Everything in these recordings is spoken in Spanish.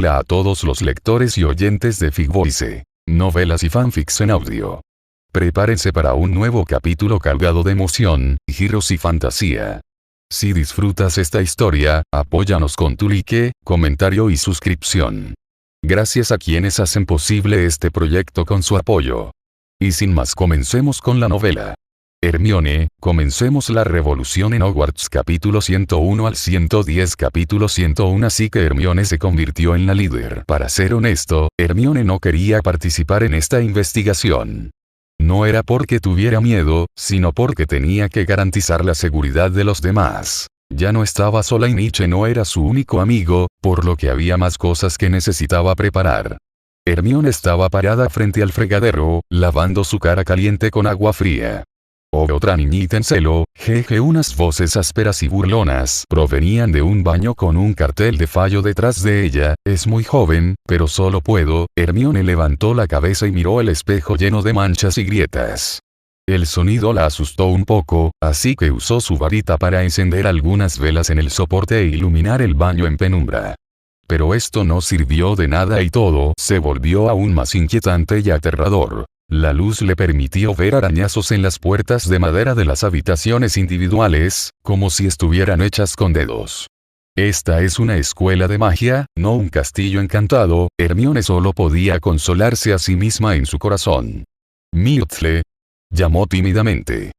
Hola a todos los lectores y oyentes de Figvoice, novelas y fanfics en audio. Prepárense para un nuevo capítulo cargado de emoción, giros y fantasía. Si disfrutas esta historia, apóyanos con tu like, comentario y suscripción. Gracias a quienes hacen posible este proyecto con su apoyo. Y sin más, comencemos con la novela. Hermione, comencemos la revolución en Hogwarts. Capítulo 101 al 110. Capítulo 101. Así que Hermione se convirtió en la líder. Para ser honesto, Hermione no quería participar en esta investigación. No era porque tuviera miedo, sino porque tenía que garantizar la seguridad de los demás. Ya no estaba sola y Nietzsche no era su único amigo, por lo que había más cosas que necesitaba preparar. Hermione estaba parada frente al fregadero, lavando su cara caliente con agua fría. Otra niñita en celo, jeje. Unas voces ásperas y burlonas provenían de un baño con un cartel de fallo detrás de ella. Es muy joven, pero solo puedo. Hermione levantó la cabeza y miró el espejo lleno de manchas y grietas. El sonido la asustó un poco, así que usó su varita para encender algunas velas en el soporte e iluminar el baño en penumbra. Pero esto no sirvió de nada y todo se volvió aún más inquietante y aterrador. La luz le permitió ver arañazos en las puertas de madera de las habitaciones individuales, como si estuvieran hechas con dedos. Esta es una escuela de magia, no un castillo encantado. Hermione solo podía consolarse a sí misma en su corazón. Myrtle, llamó tímidamente.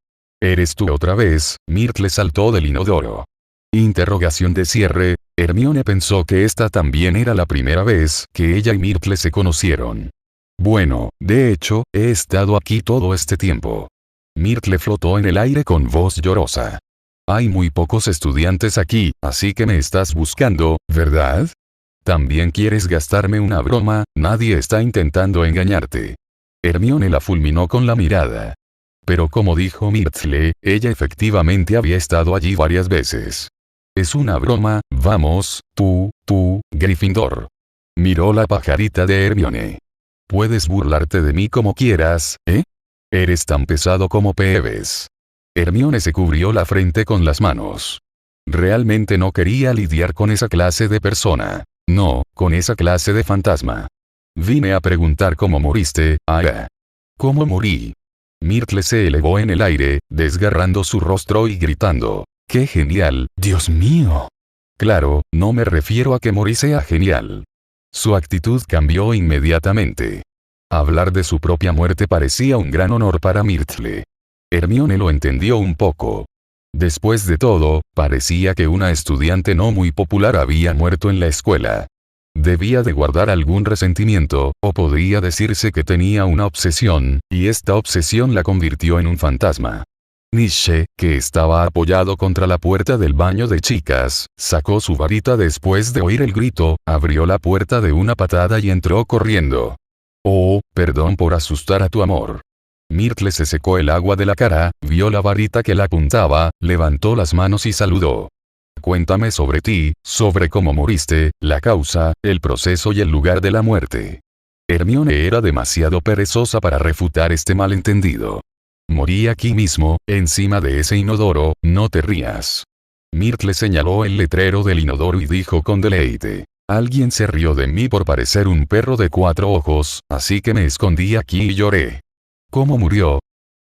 ¿Eres tú otra vez? Myrtle saltó del inodoro. Interrogación de cierre. Hermione pensó que esta también era la primera vez que ella y Myrtle se conocieron. Bueno, de hecho, he estado aquí todo este tiempo. Myrtle flotó en el aire con voz llorosa. Hay muy pocos estudiantes aquí, así que me estás buscando, ¿verdad? ¿También quieres gastarme una broma? Nadie está intentando engañarte. Hermione la fulminó con la mirada. Pero como dijo Myrtle, ella efectivamente había estado allí varias veces. Es una broma, vamos, tú, Gryffindor. Miró la pajarita de Hermione. Puedes burlarte de mí como quieras, ¿eh? Eres tan pesado como Peeves. Hermione se cubrió la frente con las manos. Realmente no quería lidiar con esa clase de persona. No, con esa clase de fantasma. Vine a preguntar cómo moriste, Aya. ¿Cómo morí? Myrtle se elevó en el aire, desgarrando su rostro y gritando. ¡Qué genial! ¡Dios mío! Claro, no me refiero a que morí sea genial. Su actitud cambió inmediatamente. Hablar de su propia muerte parecía un gran honor para Myrtle. Hermione lo entendió un poco. Después de todo, parecía que una estudiante no muy popular había muerto en la escuela. Debía de guardar algún resentimiento, o podría decirse que tenía una obsesión, y esta obsesión la convirtió en un fantasma. Nietzsche, que estaba apoyado contra la puerta del baño de chicas, sacó su varita después de oír el grito, abrió la puerta de una patada y entró corriendo. Oh, perdón por asustar a tu amor. Myrtle se secó el agua de la cara, vio la varita que la apuntaba, levantó las manos y saludó. Cuéntame sobre ti, sobre cómo moriste, la causa, el proceso y el lugar de la muerte. Hermione era demasiado perezosa para refutar este malentendido. Morí aquí mismo, encima de ese inodoro, no te rías. Myrtle señaló el letrero del inodoro y dijo con deleite. Alguien se rió de mí por parecer un perro de 4 ojos, así que me escondí aquí y lloré. ¿Cómo murió?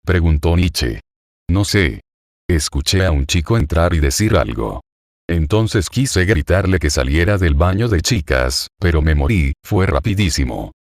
Preguntó Nietzsche. No sé. Escuché a un chico entrar y decir algo. Entonces quise gritarle que saliera del baño de chicas, pero me morí, fue rapidísimo.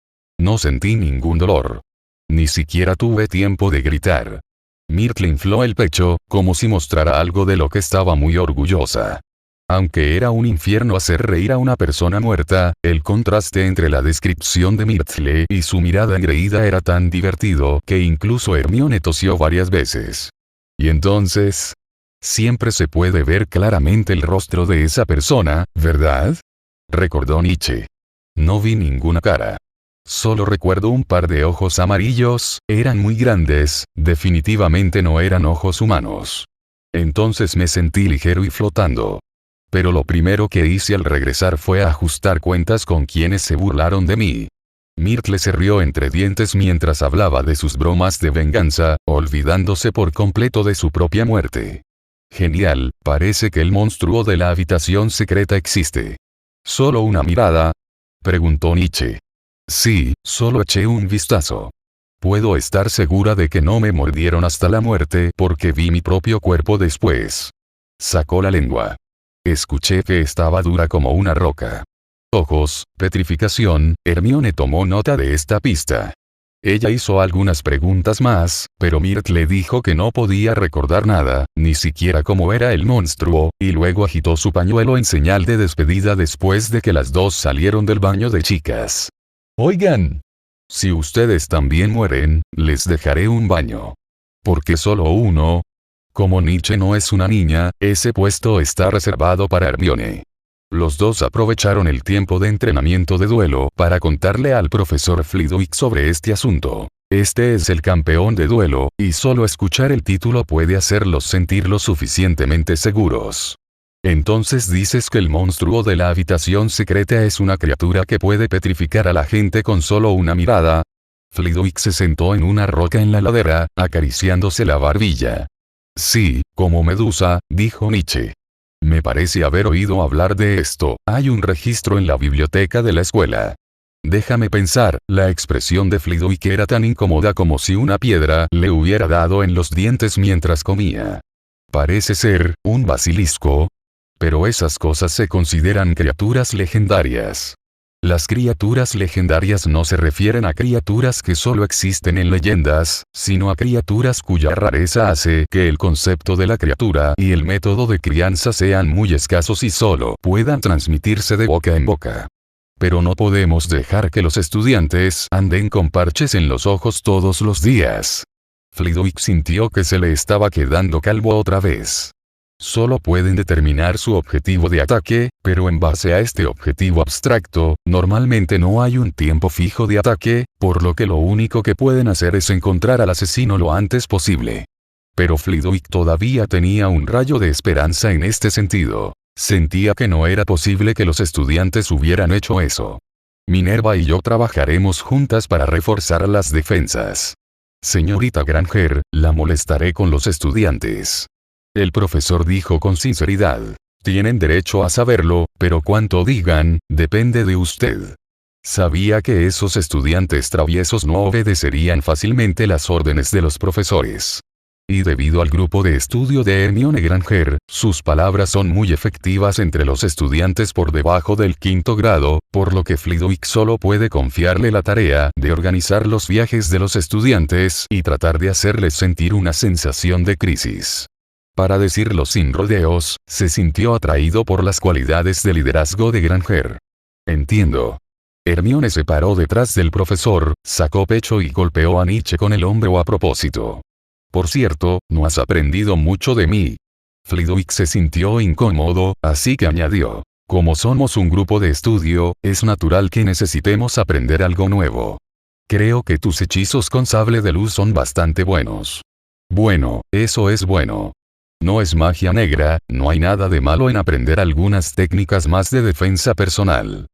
No sentí ningún dolor. Ni siquiera tuve tiempo de gritar. Myrtle infló el pecho, como si mostrara algo de lo que estaba muy orgullosa. Aunque era un infierno hacer reír a una persona muerta, el contraste entre la descripción de Myrtle y su mirada engreída era tan divertido que incluso Hermione tosió varias veces. Y entonces, siempre se puede ver claramente el rostro de esa persona, ¿verdad? Recordó Nietzsche. No vi ninguna cara. Solo recuerdo un par de ojos amarillos, eran muy grandes, definitivamente no eran ojos humanos. Entonces me sentí ligero y flotando. Pero lo primero que hice al regresar fue ajustar cuentas con quienes se burlaron de mí. Myrtle se rió entre dientes mientras hablaba de sus bromas de venganza, olvidándose por completo de su propia muerte. Genial, parece que el monstruo de la habitación secreta existe. Solo una mirada. preguntó Nietzsche. Sí, solo eché un vistazo. Puedo estar segura de que no me mordieron hasta la muerte porque vi mi propio cuerpo después. Sacó la lengua. Escuché que estaba dura como una roca. Ojos, petrificación, Hermione tomó nota de esta pista. Ella hizo algunas preguntas más, pero Mirt le dijo que no podía recordar nada, ni siquiera cómo era el monstruo, y luego agitó su pañuelo en señal de despedida después de que las dos salieron del baño de chicas. Oigan. Si ustedes también mueren, les dejaré un baño. ¿Por qué solo uno? Como Nietzsche no es una niña, ese puesto está reservado para Hermione. Los dos aprovecharon el tiempo de entrenamiento de duelo para contarle al profesor Flitwick sobre este asunto. Este es el campeón de duelo, y solo escuchar el título puede hacerlos sentir lo suficientemente seguros. Entonces dices que el monstruo de la habitación secreta es una criatura que puede petrificar a la gente con solo una mirada. Flitwick se sentó en una roca en la ladera, acariciándose la barbilla. Sí, como Medusa, dijo Nietzsche. Me parece haber oído hablar de esto, hay un registro en la biblioteca de la escuela. Déjame pensar, la expresión de Flitwick era tan incómoda como si una piedra le hubiera dado en los dientes mientras comía. Parece ser, un basilisco. Pero esas cosas se consideran criaturas legendarias. Las criaturas legendarias no se refieren a criaturas que solo existen en leyendas, sino a criaturas cuya rareza hace que el concepto de la criatura y el método de crianza sean muy escasos y solo puedan transmitirse de boca en boca. Pero no podemos dejar que los estudiantes anden con parches en los ojos todos los días. Flitwick sintió que se le estaba quedando calvo otra vez. Solo pueden determinar su objetivo de ataque, pero en base a este objetivo abstracto, normalmente no hay un tiempo fijo de ataque, por lo que lo único que pueden hacer es encontrar al asesino lo antes posible. Pero Flitwick todavía tenía un rayo de esperanza en este sentido. Sentía que no era posible que los estudiantes hubieran hecho eso. Minerva y yo trabajaremos juntas para reforzar las defensas. Señorita Granger, la molestaré con los estudiantes. El profesor dijo con sinceridad. Tienen derecho a saberlo, pero cuanto digan, depende de usted. Sabía que esos estudiantes traviesos no obedecerían fácilmente las órdenes de los profesores. Y debido al grupo de estudio de Hermione Granger, sus palabras son muy efectivas entre los estudiantes por debajo del 5º grado, por lo que Flitwick solo puede confiarle la tarea de organizar los viajes de los estudiantes y tratar de hacerles sentir una sensación de crisis. Para decirlo sin rodeos, se sintió atraído por las cualidades de liderazgo de Granger. Entiendo. Hermione se paró detrás del profesor, sacó pecho y golpeó a Nietzsche con el hombro a propósito. Por cierto, no has aprendido mucho de mí. Flitwick se sintió incómodo, así que añadió. Como somos un grupo de estudio, es natural que necesitemos aprender algo nuevo. Creo que tus hechizos con sable de luz son bastante buenos. Bueno, eso es bueno. No es magia negra, no hay nada de malo en aprender algunas técnicas más de defensa personal.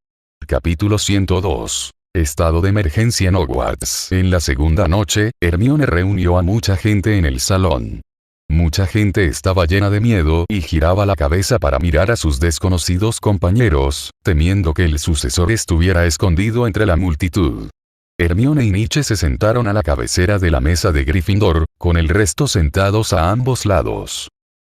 Capítulo 102. Estado de emergencia en Hogwarts. En la segunda noche, Hermione reunió a mucha gente en el salón. Mucha gente estaba llena de miedo y giraba la cabeza para mirar a sus desconocidos compañeros, temiendo que el sucesor estuviera escondido entre la multitud. Hermione y Nietzsche se sentaron a la cabecera de la mesa de Gryffindor, con el resto sentados a ambos lados.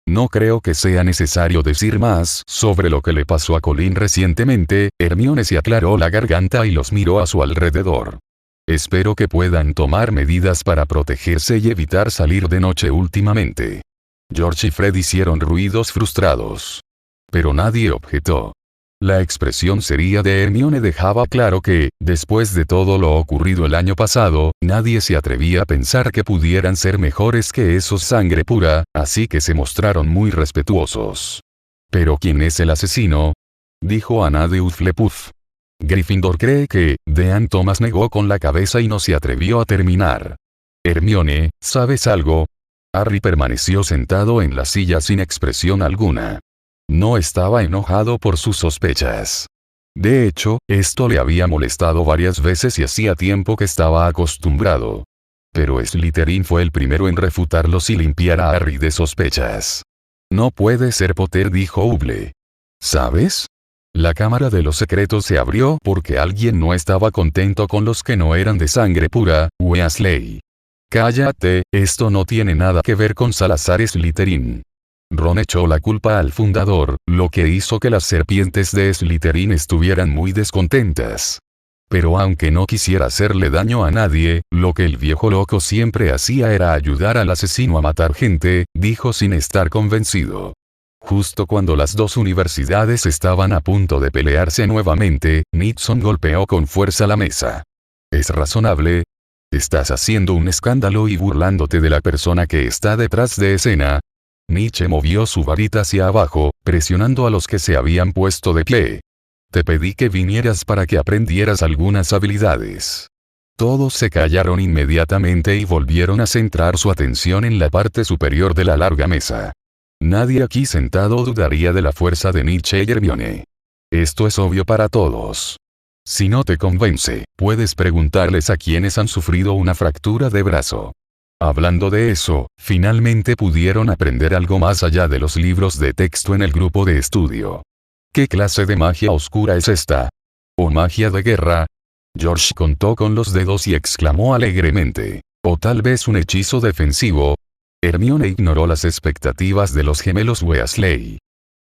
No creo que sea necesario decir más sobre lo que le pasó a Colin recientemente. Hermione se aclaró la garganta y los miró a su alrededor. Espero que puedan tomar medidas para protegerse y evitar salir de noche últimamente. George y Fred hicieron ruidos frustrados. Pero nadie objetó. La expresión seria de Hermione dejaba claro que, después de todo lo ocurrido el año pasado, nadie se atrevía a pensar que pudieran ser mejores que esos sangre pura, así que se mostraron muy respetuosos. ¿Pero quién es el asesino?, dijo Ana de Hufflepuff. Gryffindor cree que, Dean Thomas negó con la cabeza y no se atrevió a terminar. Hermione, ¿sabes algo? Harry permaneció sentado en la silla sin expresión alguna. No estaba enojado por sus sospechas. De hecho, esto le había molestado varias veces y hacía tiempo que estaba acostumbrado. Pero Slytherin fue el primero en refutarlos y limpiar a Harry de sospechas. No puede ser Potter, dijo Hubble. ¿Sabes? La cámara de los secretos se abrió porque alguien no estaba contento con los que no eran de sangre pura, Weasley. Cállate, esto no tiene nada que ver con Salazar Slytherin. Ron echó la culpa al fundador, lo que hizo que las serpientes de Slytherin estuvieran muy descontentas. Pero aunque no quisiera hacerle daño a nadie, lo que el viejo loco siempre hacía era ayudar al asesino a matar gente, dijo sin estar convencido. Justo cuando las dos universidades estaban a punto de pelearse nuevamente, Nixon golpeó con fuerza la mesa. ¿Es razonable? Estás haciendo un escándalo y burlándote de la persona que está detrás de escena. Nietzsche movió su varita hacia abajo, presionando a los que se habían puesto de pie. Te pedí que vinieras para que aprendieras algunas habilidades. Todos se callaron inmediatamente y volvieron a centrar su atención en la parte superior de la larga mesa. Nadie aquí sentado dudaría de la fuerza de Nietzsche y Hermione. Esto es obvio para todos. Si no te convence, puedes preguntarles a quienes han sufrido una fractura de brazo. Hablando de eso, finalmente pudieron aprender algo más allá de los libros de texto en el grupo de estudio. ¿Qué clase de magia oscura es esta? ¿O magia de guerra? George contó con los dedos y exclamó alegremente. ¿O tal vez un hechizo defensivo? Hermione ignoró las expectativas de los gemelos Weasley.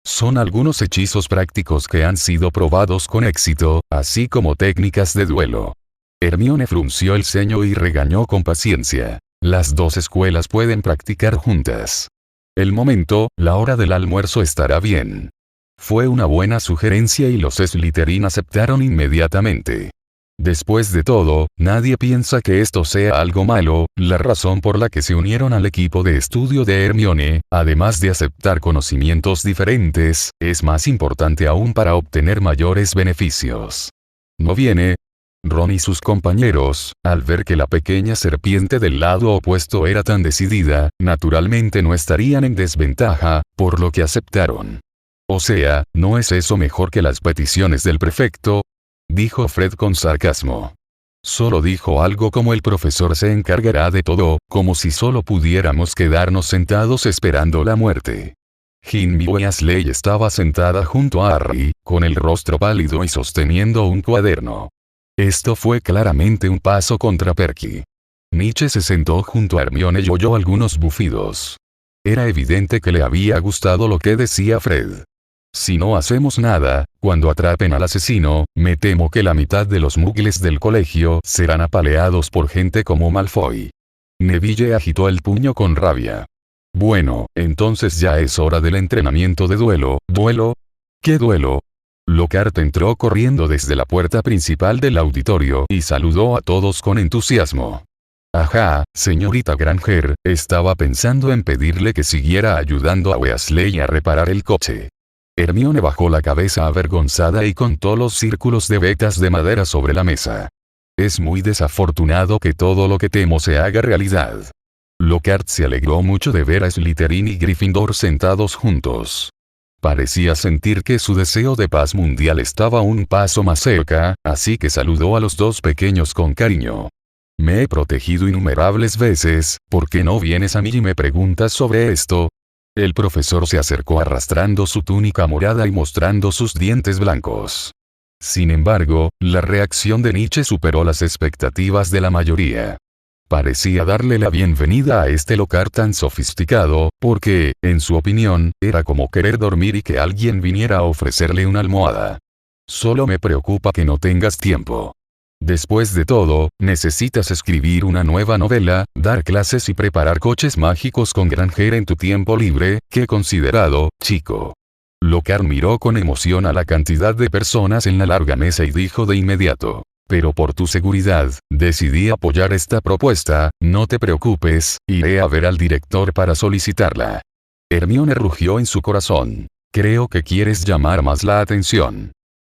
Son algunos hechizos prácticos que han sido probados con éxito, así como técnicas de duelo. Hermione frunció el ceño y regañó con paciencia. Las dos escuelas pueden practicar juntas. El momento, la hora del almuerzo estará bien. Fue una buena sugerencia y los Slytherin aceptaron inmediatamente. Después de todo, nadie piensa que esto sea algo malo, la razón por la que se unieron al equipo de estudio de Hermione, además de aceptar conocimientos diferentes, es más importante aún para obtener mayores beneficios. ¿No viene? Ron y sus compañeros, al ver que la pequeña serpiente del lado opuesto era tan decidida, naturalmente no estarían en desventaja, por lo que aceptaron. O sea, ¿no es eso mejor que las peticiones del prefecto? Dijo Fred con sarcasmo. Solo dijo algo como el profesor se encargará de todo, como si solo pudiéramos quedarnos sentados esperando la muerte. Ginny Weasley estaba sentada junto a Harry, con el rostro pálido y sosteniendo un cuaderno. Esto fue claramente un paso contra Perky. Nietzsche se sentó junto a Hermione y oyó algunos bufidos. Era evidente que le había gustado lo que decía Fred. Si no hacemos nada, cuando atrapen al asesino, me temo que la mitad de los muggles del colegio serán apaleados por gente como Malfoy. Neville agitó el puño con rabia. Bueno, entonces ya es hora del entrenamiento de duelo. ¿Duelo? ¿Qué duelo? Lockhart entró corriendo desde la puerta principal del auditorio y saludó a todos con entusiasmo. Ajá, señorita Granger, estaba pensando en pedirle que siguiera ayudando a Weasley a reparar el coche. Hermione bajó la cabeza avergonzada y contó los círculos de vetas de madera sobre la mesa. Es muy desafortunado que todo lo que temo se haga realidad. Lockhart se alegró mucho de ver a Slytherin y Gryffindor sentados juntos. Parecía sentir que su deseo de paz mundial estaba un paso más cerca, así que saludó a los dos pequeños con cariño. Me he protegido innumerables veces, ¿por qué no vienes a mí y me preguntas sobre esto? El profesor se acercó arrastrando su túnica morada y mostrando sus dientes blancos. Sin embargo, la reacción de Nietzsche superó las expectativas de la mayoría. Parecía darle la bienvenida a este Lockhart tan sofisticado, porque, en su opinión, era como querer dormir y que alguien viniera a ofrecerle una almohada. Solo me preocupa que no tengas tiempo. Después de todo, necesitas escribir una nueva novela, dar clases y preparar coches mágicos con Granger en tu tiempo libre. ¿Qué considerado, chico? Lockhart miró con emoción a la cantidad de personas en la larga mesa y dijo de inmediato. Pero por tu seguridad, decidí apoyar esta propuesta, no te preocupes, iré a ver al director para solicitarla. Hermione rugió en su corazón. Creo que quieres llamar más la atención.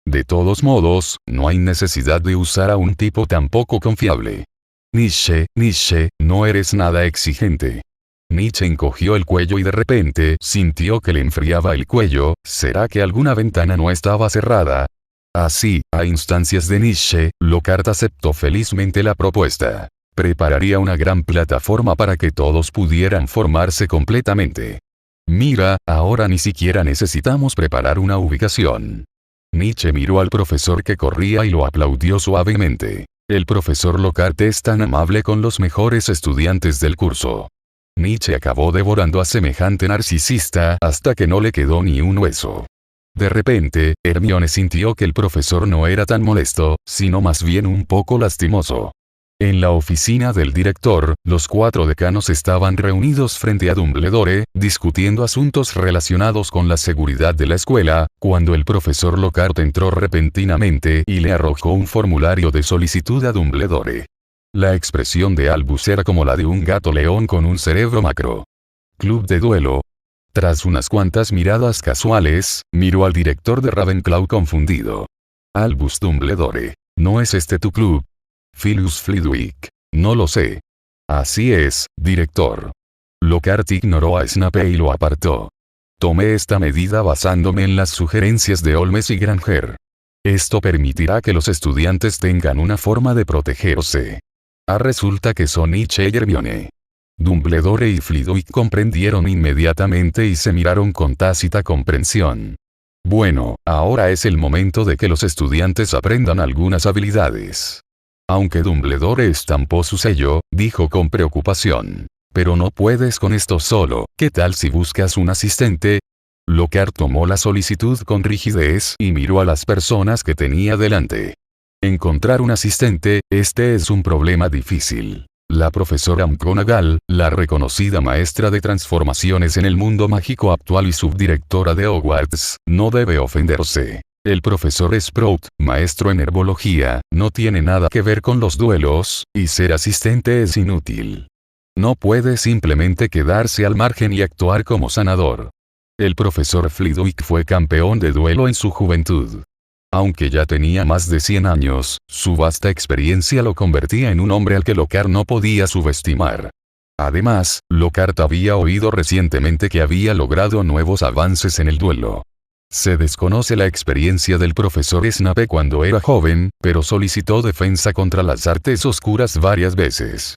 De todos modos, no hay necesidad de usar a un tipo tan poco confiable. Nietzsche, no eres nada exigente. Nietzsche encogió el cuello y de repente sintió que le enfriaba el cuello. ¿Será que alguna ventana no estaba cerrada? Así, a instancias de Nietzsche, Lockhart aceptó felizmente la propuesta. Prepararía una gran plataforma para que todos pudieran formarse completamente. Mira, ahora ni siquiera necesitamos preparar una ubicación. Nietzsche miró al profesor que corría y lo aplaudió suavemente. El profesor Lockhart es tan amable con los mejores estudiantes del curso. Nietzsche acabó devorando a semejante narcisista hasta que no le quedó ni un hueso. De repente, Hermione sintió que el profesor no era tan molesto, sino más bien un poco lastimoso. En la oficina del director, los 4 decanos estaban reunidos frente a Dumbledore, discutiendo asuntos relacionados con la seguridad de la escuela, cuando el profesor Lockhart entró repentinamente y le arrojó un formulario de solicitud a Dumbledore. La expresión de Albus era como la de un gato león con un cerebro macro. Club de duelo. Tras unas cuantas miradas casuales, miró al director de Ravenclaw confundido. Albus Dumbledore. ¿No es este tu club? Philus Flitwick. No lo sé. Así es, director. Lockhart ignoró a Snape y lo apartó. Tomé esta medida basándome en las sugerencias de Holmes y Granger. Esto permitirá que los estudiantes tengan una forma de protegerse. Resulta que son Nietzsche y Hermione. Dumbledore y Flitwick comprendieron inmediatamente y se miraron con tácita comprensión. Bueno, ahora es el momento de que los estudiantes aprendan algunas habilidades. Aunque Dumbledore estampó su sello, dijo con preocupación. Pero no puedes con esto solo, ¿qué tal si buscas un asistente? Lockhart tomó la solicitud con rigidez y miró a las personas que tenía delante. Encontrar un asistente, este es un problema difícil. La profesora McGonagall, la reconocida maestra de transformaciones en el mundo mágico actual y subdirectora de Hogwarts, no debe ofenderse. El profesor Sprout, maestro en herbología, no tiene nada que ver con los duelos, y ser asistente es inútil. No puede simplemente quedarse al margen y actuar como sanador. El profesor Flitwick fue campeón de duelo en su juventud. Aunque ya tenía más de 100 años, su vasta experiencia lo convertía en un hombre al que Lockhart no podía subestimar. Además, Lockhart había oído recientemente que había logrado nuevos avances en el duelo. Se desconoce la experiencia del profesor Snape cuando era joven, pero solicitó defensa contra las artes oscuras varias veces.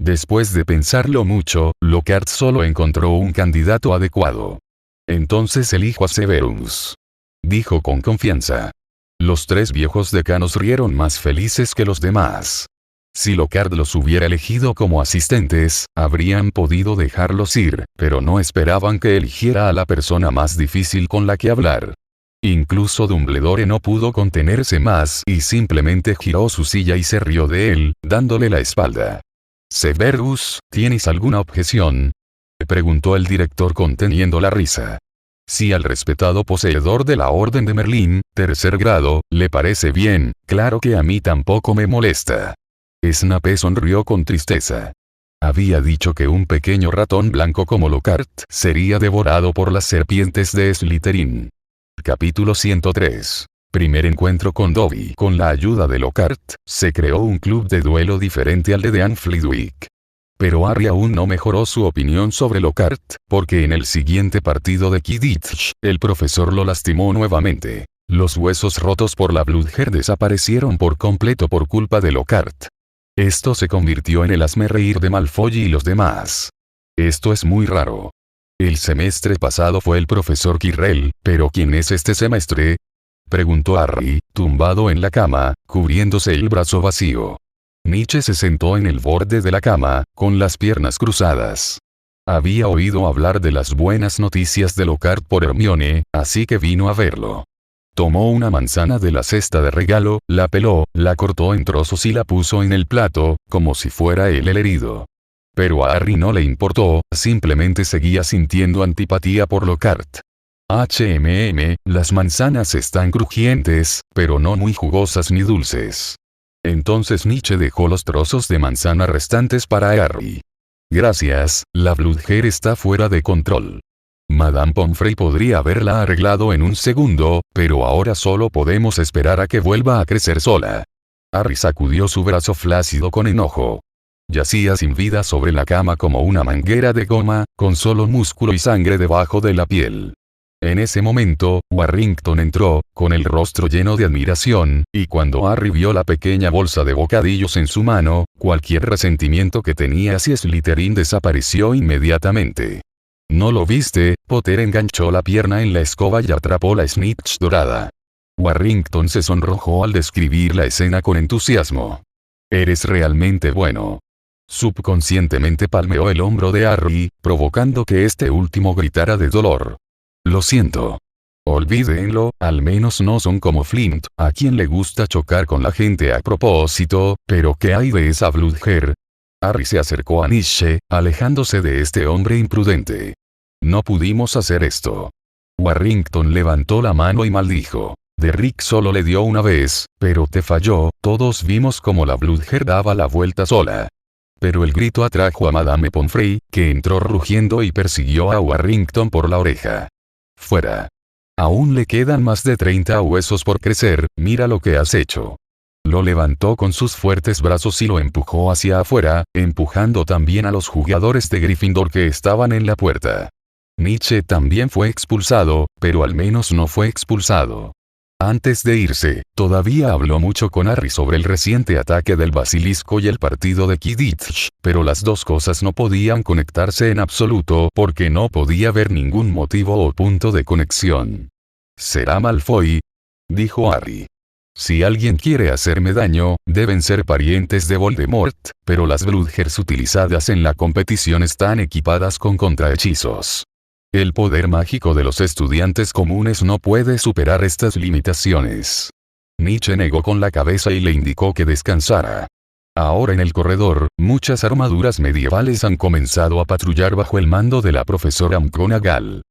Después de pensarlo mucho, Lockhart solo encontró un candidato adecuado. Entonces elijo a Severus. Dijo con confianza. Los 3 viejos decanos rieron más felices que los demás. Si Lockhart los hubiera elegido como asistentes, habrían podido dejarlos ir, pero no esperaban que eligiera a la persona más difícil con la que hablar. Incluso Dumbledore no pudo contenerse más y simplemente giró su silla y se rió de él, dándole la espalda. Severus, ¿tienes alguna objeción? Le preguntó el director conteniendo la risa. Si al respetado poseedor de la Orden de Merlín, 3er grado, le parece bien, claro que a mí tampoco me molesta. Snape sonrió con tristeza. Había dicho que un pequeño ratón blanco como Lockhart sería devorado por las serpientes de Slytherin. Capítulo 103. Primer encuentro con Dobby. Con la ayuda de Lockhart, se creó un club de duelo diferente al de Dean Flitwick. Pero Harry aún no mejoró su opinión sobre Lockhart, porque en el siguiente partido de Quidditch, el profesor lo lastimó nuevamente. Los huesos rotos por la Bludger desaparecieron por completo por culpa de Lockhart. Esto se convirtió en el hazmerreír de Malfoy y los demás. Esto es muy raro. El semestre pasado fue el profesor Quirrell, pero ¿quién es este semestre? Preguntó Harry, tumbado en la cama, cubriéndose el brazo vacío. Nietzsche se sentó en el borde de la cama, con las piernas cruzadas. Había oído hablar de las buenas noticias de Lockhart por Hermione, así que vino a verlo. Tomó una manzana de la cesta de regalo, la peló, la cortó en trozos y la puso en el plato, como si fuera él el herido. Pero a Harry no le importó, simplemente seguía sintiendo antipatía por Lockhart. Las manzanas están crujientes, pero no muy jugosas ni dulces. Entonces Nietzsche dejó los trozos de manzana restantes para Harry. Gracias, la Bludger está fuera de control. Madame Pomfrey podría haberla arreglado en un segundo, pero ahora solo podemos esperar a que vuelva a crecer sola. Harry sacudió su brazo flácido con enojo. Yacía sin vida sobre la cama como una manguera de goma, con solo músculo y sangre debajo de la piel. En ese momento, Warrington entró, con el rostro lleno de admiración, y cuando Harry vio la pequeña bolsa de bocadillos en su mano, cualquier resentimiento que tenía hacia Slytherin desapareció inmediatamente. ¿No lo viste? Potter enganchó la pierna en la escoba y atrapó la snitch dorada. Warrington se sonrojó al describir la escena con entusiasmo. Eres realmente bueno. Subconscientemente palmeó el hombro de Harry, provocando que este último gritara de dolor. Lo siento. Olvídenlo, al menos no son como Flint, a quien le gusta chocar con la gente a propósito, pero ¿qué hay de esa Bludger? Harry se acercó a Nietzsche, alejándose de este hombre imprudente. No pudimos hacer esto. Warrington levantó la mano y maldijo. Derrick solo le dio una vez, pero te falló, todos vimos como la Bludger daba la vuelta sola. Pero el grito atrajo a Madame Pomfrey, que entró rugiendo y persiguió a Warrington por la oreja. Fuera. Aún le quedan más de 30 huesos por crecer, mira lo que has hecho. Lo levantó con sus fuertes brazos y lo empujó hacia afuera, empujando también a los jugadores de Gryffindor que estaban en la puerta. Nietzsche también fue expulsado, pero al menos no fue expulsado. Antes de irse, todavía habló mucho con Harry sobre el reciente ataque del basilisco y el partido de Quidditch, pero las dos cosas no podían conectarse en absoluto porque no podía haber ningún motivo o punto de conexión. ¿Será Malfoy?, dijo Harry. Si alguien quiere hacerme daño, deben ser parientes de Voldemort, pero las Bludgers utilizadas en la competición están equipadas con contrahechizos. El poder mágico de los estudiantes comunes no puede superar estas limitaciones. Nietzsche negó con la cabeza y le indicó que descansara. Ahora en el corredor, muchas armaduras medievales han comenzado a patrullar bajo el mando de la profesora McGonagall.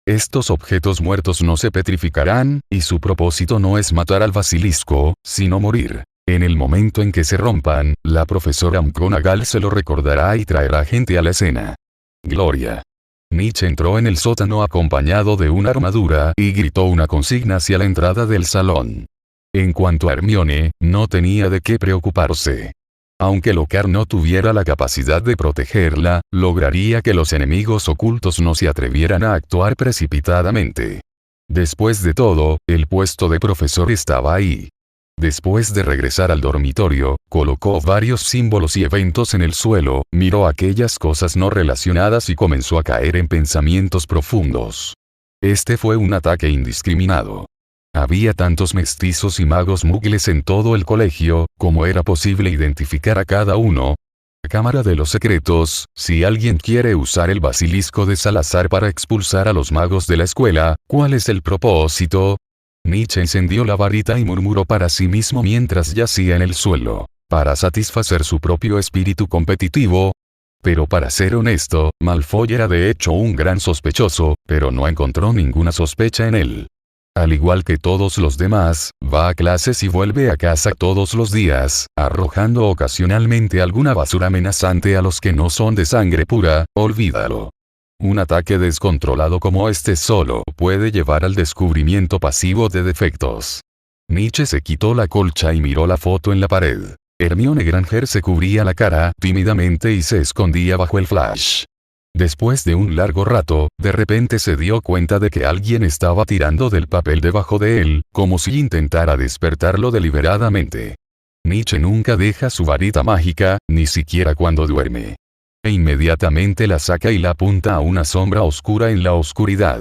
Estos objetos muertos no se petrificarán, y su propósito no es matar al basilisco, sino morir. En el momento en que se rompan, la profesora McGonagall se lo recordará y traerá gente a la escena. Gloria. Nietzsche entró en el sótano acompañado de una armadura y gritó una consigna hacia la entrada del salón. En cuanto a Hermione, no tenía de qué preocuparse. Aunque Lockhart no tuviera la capacidad de protegerla, lograría que los enemigos ocultos no se atrevieran a actuar precipitadamente. Después de todo, el puesto de profesor estaba ahí. Después de regresar al dormitorio, colocó varios símbolos y eventos en el suelo, miró aquellas cosas no relacionadas y comenzó a caer en pensamientos profundos. Este fue un ataque indiscriminado. Había tantos mestizos y magos muggles en todo el colegio, ¿cómo era posible identificar a cada uno? Cámara de los secretos, si alguien quiere usar el basilisco de Salazar para expulsar a los magos de la escuela, ¿cuál es el propósito? Nietzsche encendió la varita y murmuró para sí mismo mientras yacía en el suelo. ¿Para satisfacer su propio espíritu competitivo? Pero para ser honesto, Malfoy era de hecho un gran sospechoso, pero no encontró ninguna sospecha en él. Al igual que todos los demás, va a clases y vuelve a casa todos los días, arrojando ocasionalmente alguna basura amenazante a los que no son de sangre pura, olvídalo. Un ataque descontrolado como este solo puede llevar al descubrimiento pasivo de defectos. Nietzsche se quitó la colcha y miró la foto en la pared. Hermione Granger se cubría la cara tímidamente y se escondía bajo el flash. Después de un largo rato, de repente se dio cuenta de que alguien estaba tirando del papel debajo de él, como si intentara despertarlo deliberadamente. Nietzsche nunca deja su varita mágica, ni siquiera cuando duerme. E inmediatamente la saca y la apunta a una sombra oscura en la oscuridad.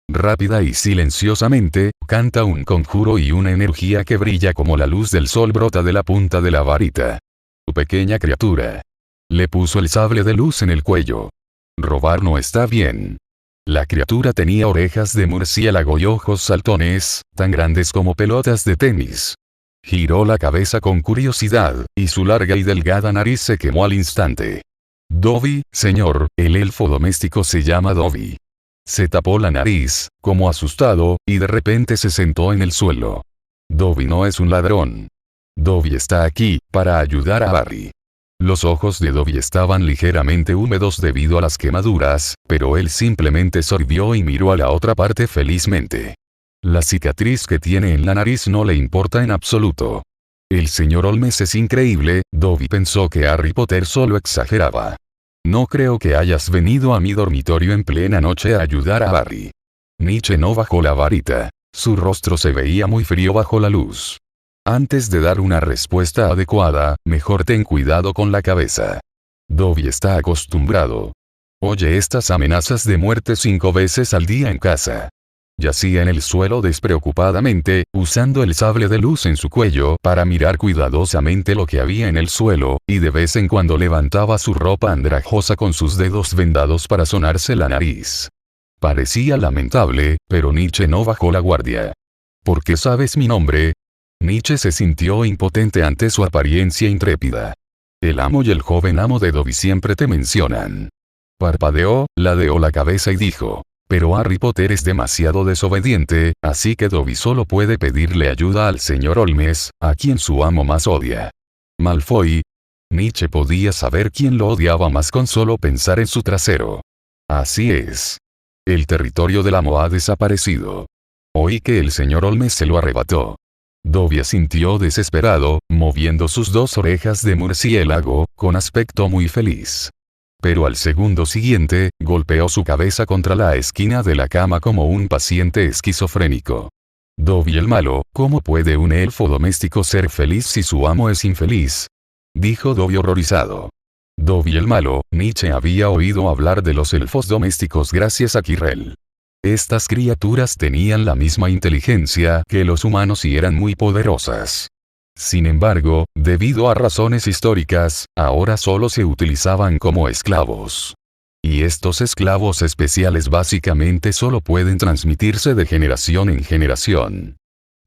Rápida y silenciosamente, canta un conjuro y una energía que brilla como la luz del sol brota de la punta de la varita. Tu pequeña criatura. Le puso el sable de luz en el cuello. Robar no está bien. La criatura tenía orejas de murciélago y ojos saltones, tan grandes como pelotas de tenis. Giró la cabeza con curiosidad, y su larga y delgada nariz se quemó al instante. Dobby, señor, el elfo doméstico se llama Dobby. Se tapó la nariz, como asustado, y de repente se sentó en el suelo. Dobby no es un ladrón. Dobby está aquí, para ayudar a Harry. Los ojos de Dobby estaban ligeramente húmedos debido a las quemaduras, pero él simplemente sorbió y miró a la otra parte felizmente. La cicatriz que tiene en la nariz no le importa en absoluto. El señor Holmes es increíble, Dobby pensó que Harry Potter solo exageraba. No creo que hayas venido a mi dormitorio en plena noche a ayudar a Harry. Nietzsche no bajó la varita. Su rostro se veía muy frío bajo la luz. Antes de dar una respuesta adecuada, mejor ten cuidado con la cabeza. Dobby está acostumbrado. Oye estas amenazas de muerte 5 veces al día en casa. Yacía en el suelo despreocupadamente, usando el sable de luz en su cuello para mirar cuidadosamente lo que había en el suelo, y de vez en cuando levantaba su ropa andrajosa con sus dedos vendados para sonarse la nariz. Parecía lamentable, pero Nietzsche no bajó la guardia. ¿Por qué sabes mi nombre? Nietzsche se sintió impotente ante su apariencia intrépida. El amo y el joven amo de Dobby siempre te mencionan. Parpadeó, ladeó la cabeza y dijo. Pero Harry Potter es demasiado desobediente, así que Dobby solo puede pedirle ayuda al señor Holmes, a quien su amo más odia. Malfoy. Nietzsche podía saber quién lo odiaba más con solo pensar en su trasero. Así es. El territorio del amo ha desaparecido. Oí que el señor Holmes se lo arrebató. Dobby asintió desesperado, moviendo sus dos orejas de murciélago, con aspecto muy feliz. Pero al segundo siguiente, golpeó su cabeza contra la esquina de la cama como un paciente esquizofrénico. Dobby el malo, ¿cómo puede un elfo doméstico ser feliz si su amo es infeliz? Dijo Dobby horrorizado. Dobby el malo, Nietzsche había oído hablar de los elfos domésticos gracias a Quirrell. Estas criaturas tenían la misma inteligencia que los humanos y eran muy poderosas. Sin embargo, debido a razones históricas, ahora solo se utilizaban como esclavos. Y estos esclavos especiales básicamente solo pueden transmitirse de generación en generación.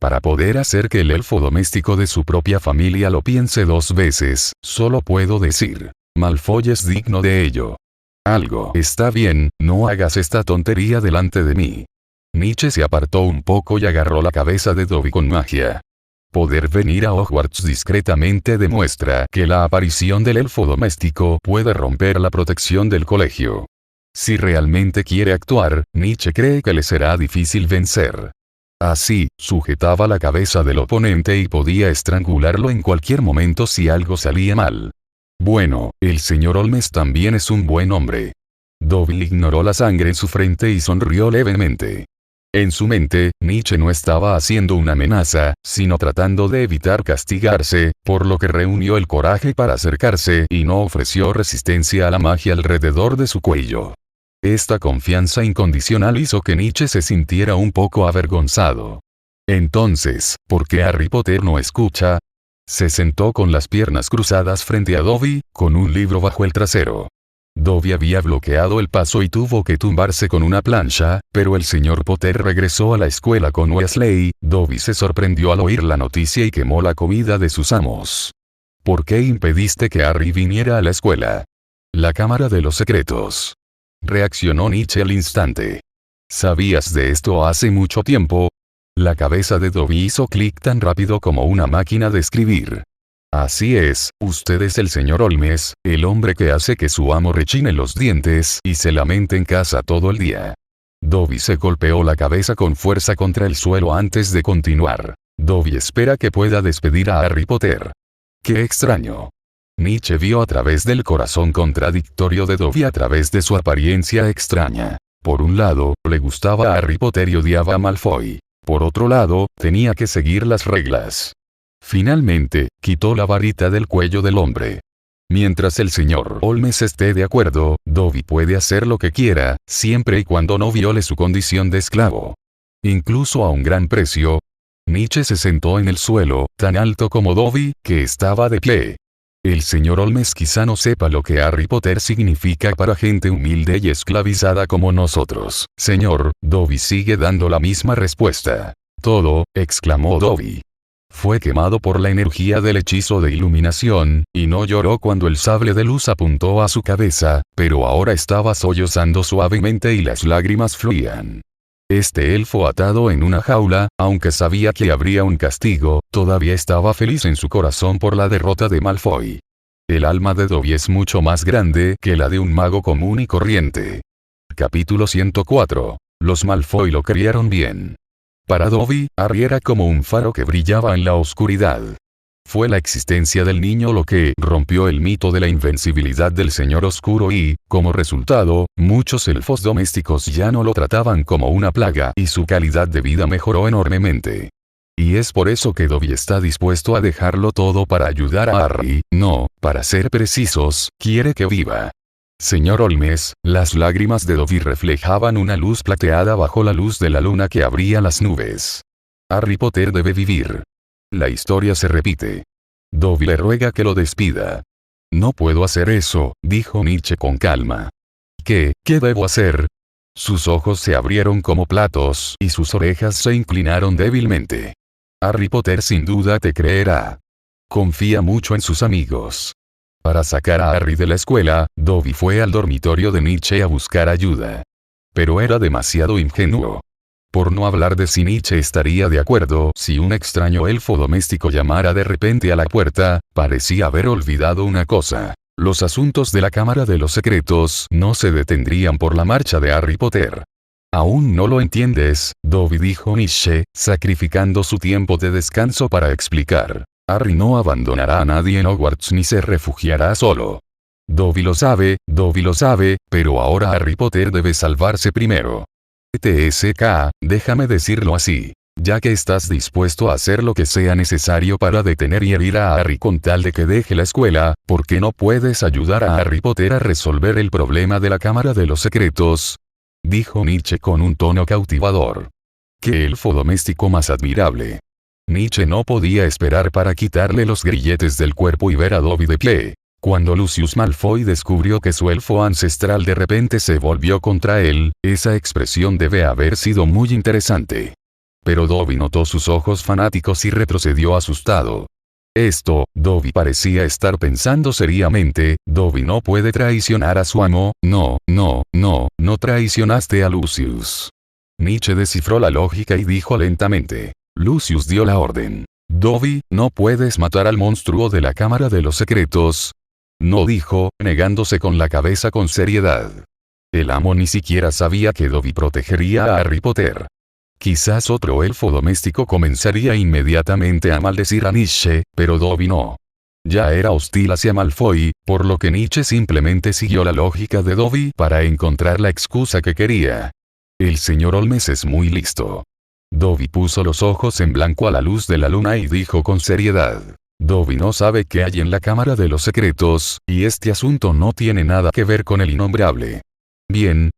Para poder hacer que el elfo doméstico de su propia familia lo piense dos veces, solo puedo decir, Malfoy es digno de ello. Algo está bien, no hagas esta tontería delante de mí. Nietzsche se apartó un poco y agarró la cabeza de Dobby con magia. Poder venir a Hogwarts discretamente demuestra que la aparición del elfo doméstico puede romper la protección del colegio. Si realmente quiere actuar, Nietzsche cree que le será difícil vencer. Así, sujetaba la cabeza del oponente y podía estrangularlo en cualquier momento si algo salía mal. Bueno, el señor Holmes también es un buen hombre. Dobby ignoró la sangre en su frente y sonrió levemente. En su mente, Nietzsche no estaba haciendo una amenaza, sino tratando de evitar castigarse, por lo que reunió el coraje para acercarse y no ofreció resistencia a la magia alrededor de su cuello. Esta confianza incondicional hizo que Nietzsche se sintiera un poco avergonzado. Entonces, ¿por qué Harry Potter no escucha? Se sentó con las piernas cruzadas frente a Dobby, con un libro bajo el trasero. Dobby había bloqueado el paso y tuvo que tumbarse con una plancha, pero el señor Potter regresó a la escuela con Weasley. Dobby se sorprendió al oír la noticia y quemó la comida de sus amos. ¿Por qué impediste que Harry viniera a la escuela? La Cámara de los Secretos. Reaccionó Nietzsche al instante. ¿Sabías de esto hace mucho tiempo? La cabeza de Dobby hizo clic tan rápido como una máquina de escribir. Así es, usted es el señor Holmes, el hombre que hace que su amo rechine los dientes y se lamente en casa todo el día. Dobby se golpeó la cabeza con fuerza contra el suelo antes de continuar. Dobby espera que pueda despedir a Harry Potter. ¡Qué extraño! Nietzsche vio a través del corazón contradictorio de Dobby a través de su apariencia extraña. Por un lado, le gustaba a Harry Potter y odiaba a Malfoy. Por otro lado, tenía que seguir las reglas. Finalmente, quitó la varita del cuello del hombre. Mientras el señor Holmes esté de acuerdo, Dobby puede hacer lo que quiera, siempre y cuando no viole su condición de esclavo. Incluso a un gran precio. Nietzsche se sentó en el suelo, tan alto como Dobby, que estaba de pie. El señor Holmes quizá no sepa lo que Harry Potter significa para gente humilde y esclavizada como nosotros. Señor, Dobby sigue dando la misma respuesta. Todo, exclamó Dobby. Fue quemado por la energía del hechizo de iluminación, y no lloró cuando el sable de luz apuntó a su cabeza, pero ahora estaba sollozando suavemente y las lágrimas fluían. Este elfo atado en una jaula, aunque sabía que habría un castigo, todavía estaba feliz en su corazón por la derrota de Malfoy. El alma de Dobby es mucho más grande que la de un mago común y corriente. Capítulo 104. Los Malfoy lo criaron bien. Para Dobby, Harry era como un faro que brillaba en la oscuridad. Fue la existencia del niño lo que rompió el mito de la invencibilidad del Señor Oscuro y, como resultado, muchos elfos domésticos ya no lo trataban como una plaga y su calidad de vida mejoró enormemente. Y es por eso que Dobby está dispuesto a dejarlo todo para ayudar a Harry, no, para ser precisos, quiere que viva. Señor Holmes, las lágrimas de Dobby reflejaban una luz plateada bajo la luz de la luna que abría las nubes. Harry Potter debe vivir. La historia se repite. Dobby le ruega que lo despida. No puedo hacer eso, dijo Nietzsche con calma. ¿Qué debo hacer? Sus ojos se abrieron como platos y sus orejas se inclinaron débilmente. Harry Potter sin duda te creerá. Confía mucho en sus amigos. Para sacar a Harry de la escuela, Dobby fue al dormitorio de Nietzsche a buscar ayuda. Pero era demasiado ingenuo. Por no hablar de si Nietzsche estaría de acuerdo si un extraño elfo doméstico llamara de repente a la puerta, parecía haber olvidado una cosa. Los asuntos de la Cámara de los Secretos no se detendrían por la marcha de Harry Potter. Aún no lo entiendes, Dobby, dijo Nietzsche, sacrificando su tiempo de descanso para explicar. Harry no abandonará a nadie en Hogwarts ni se refugiará solo. Dobby lo sabe, pero ahora Harry Potter debe salvarse primero. TSK, déjame decirlo así. Ya que estás dispuesto a hacer lo que sea necesario para detener y herir a Harry con tal de que deje la escuela, ¿por qué no puedes ayudar a Harry Potter a resolver el problema de la Cámara de los Secretos? Dijo Nietzsche con un tono cautivador. ¡Qué elfo doméstico más admirable! Nietzsche no podía esperar para quitarle los grilletes del cuerpo y ver a Dobby de pie. Cuando Lucius Malfoy descubrió que su elfo ancestral de repente se volvió contra él, esa expresión debe haber sido muy interesante. Pero Dobby notó sus ojos fanáticos y retrocedió asustado. Dobby parecía estar pensando seriamente, Dobby no puede traicionar a su amo, no traicionaste a Lucius. Nietzsche descifró la lógica y dijo lentamente. Lucius dio la orden. Dobby, no puedes matar al monstruo de la Cámara de los Secretos. No, dijo, negándose con la cabeza con seriedad. El amo ni siquiera sabía que Dobby protegería a Harry Potter. Quizás otro elfo doméstico comenzaría inmediatamente a maldecir a Nietzsche, pero Dobby no. Ya era hostil hacia Malfoy, por lo que Nietzsche simplemente siguió la lógica de Dobby para encontrar la excusa que quería. El señor Holmes es muy listo. Dobby puso los ojos en blanco a la luz de la luna y dijo con seriedad. Dobby no sabe qué hay en la Cámara de los Secretos, y este asunto no tiene nada que ver con el innombrable. Bien.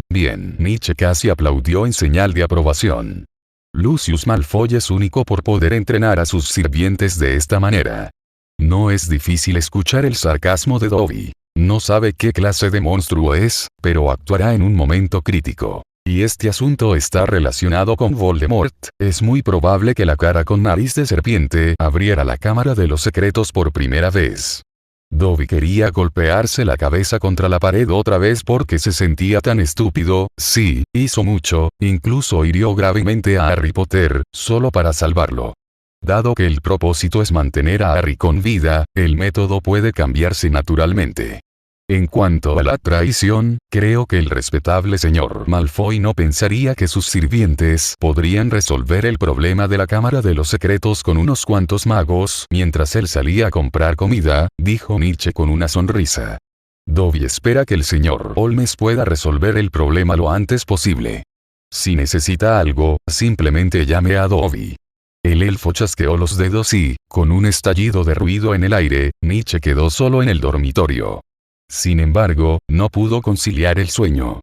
Nietzsche casi aplaudió en señal de aprobación. Lucius Malfoy es único por poder entrenar a sus sirvientes de esta manera. No es difícil escuchar el sarcasmo de Dobby. No sabe qué clase de monstruo es, pero actuará en un momento crítico. Y este asunto está relacionado con Voldemort, es muy probable que la cara con nariz de serpiente abriera la Cámara de los Secretos por primera vez. Dobby quería golpearse la cabeza contra la pared otra vez porque se sentía tan estúpido, sí, hizo mucho, incluso hirió gravemente a Harry Potter, solo para salvarlo. Dado que el propósito es mantener a Harry con vida, el método puede cambiarse naturalmente. En cuanto a la traición, creo que el respetable señor Malfoy no pensaría que sus sirvientes podrían resolver el problema de la Cámara de los Secretos con unos cuantos magos mientras él salía a comprar comida, dijo Nietzsche con una sonrisa. Dobby espera que el señor Holmes pueda resolver el problema lo antes posible. Si necesita algo, simplemente llame a Dobby. El elfo chasqueó los dedos y, con un estallido de ruido en el aire, Nietzsche quedó solo en el dormitorio. Sin embargo, no pudo conciliar el sueño.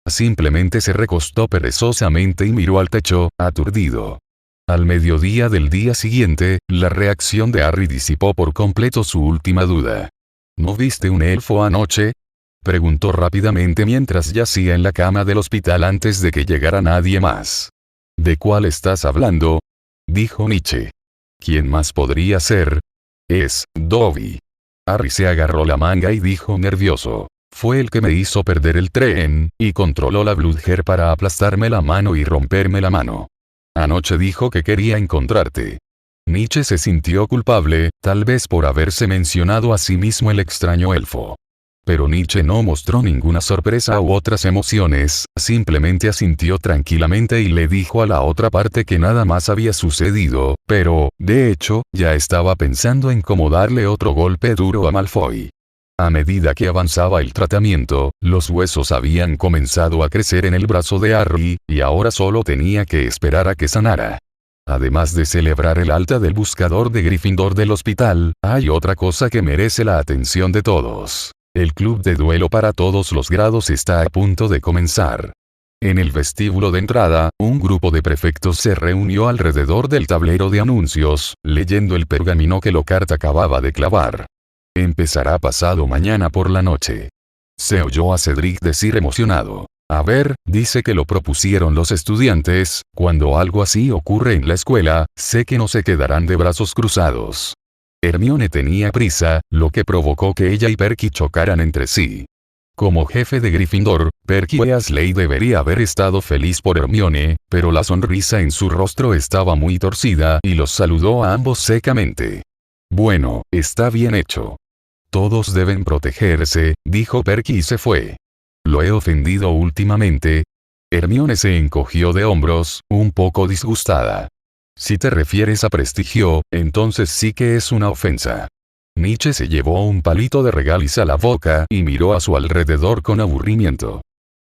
Simplemente se recostó perezosamente y miró al techo, aturdido. Al mediodía del día siguiente, la reacción de Harry disipó por completo su última duda. ¿No viste un elfo anoche?, preguntó rápidamente mientras yacía en la cama del hospital antes de que llegara nadie más. ¿De cuál estás hablando?, dijo Nietzsche. ¿Quién más podría ser? Es Dobby. Harry se agarró la manga y dijo nervioso. Fue el que me hizo perder el tren, y controló la Bludger para aplastarme la mano y romperme la mano. Anoche dijo que quería encontrarte. Nietzsche se sintió culpable, tal vez por haberse mencionado a sí mismo el extraño elfo. Pero Nietzsche no mostró ninguna sorpresa u otras emociones, simplemente asintió tranquilamente y le dijo a la otra parte que nada más había sucedido, pero, de hecho, ya estaba pensando en cómo darle otro golpe duro a Malfoy. A medida que avanzaba el tratamiento, los huesos habían comenzado a crecer en el brazo de Harry, y ahora solo tenía que esperar a que sanara. Además de celebrar el alta del buscador de Gryffindor del hospital, hay otra cosa que merece la atención de todos. El club de duelo para todos los grados está a punto de comenzar. En el vestíbulo de entrada, un grupo de prefectos se reunió alrededor del tablero de anuncios, leyendo el pergamino que Lockhart acababa de clavar. Empezará pasado mañana por la noche. Se oyó a Cedric decir emocionado. A ver, dice que lo propusieron los estudiantes, cuando algo así ocurre en la escuela, sé que no se quedarán de brazos cruzados. Hermione tenía prisa, lo que provocó que ella y Perky chocaran entre sí. Como jefe de Gryffindor, Perky Weasley debería haber estado feliz por Hermione, pero la sonrisa en su rostro estaba muy torcida y los saludó a ambos secamente. Bueno, está bien hecho. Todos deben protegerse, dijo Perky y se fue. ¿Lo he ofendido últimamente? Hermione se encogió de hombros, un poco disgustada. Si te refieres a prestigio, entonces sí que es una ofensa. Nietzsche se llevó un palito de regaliz a la boca y miró a su alrededor con aburrimiento.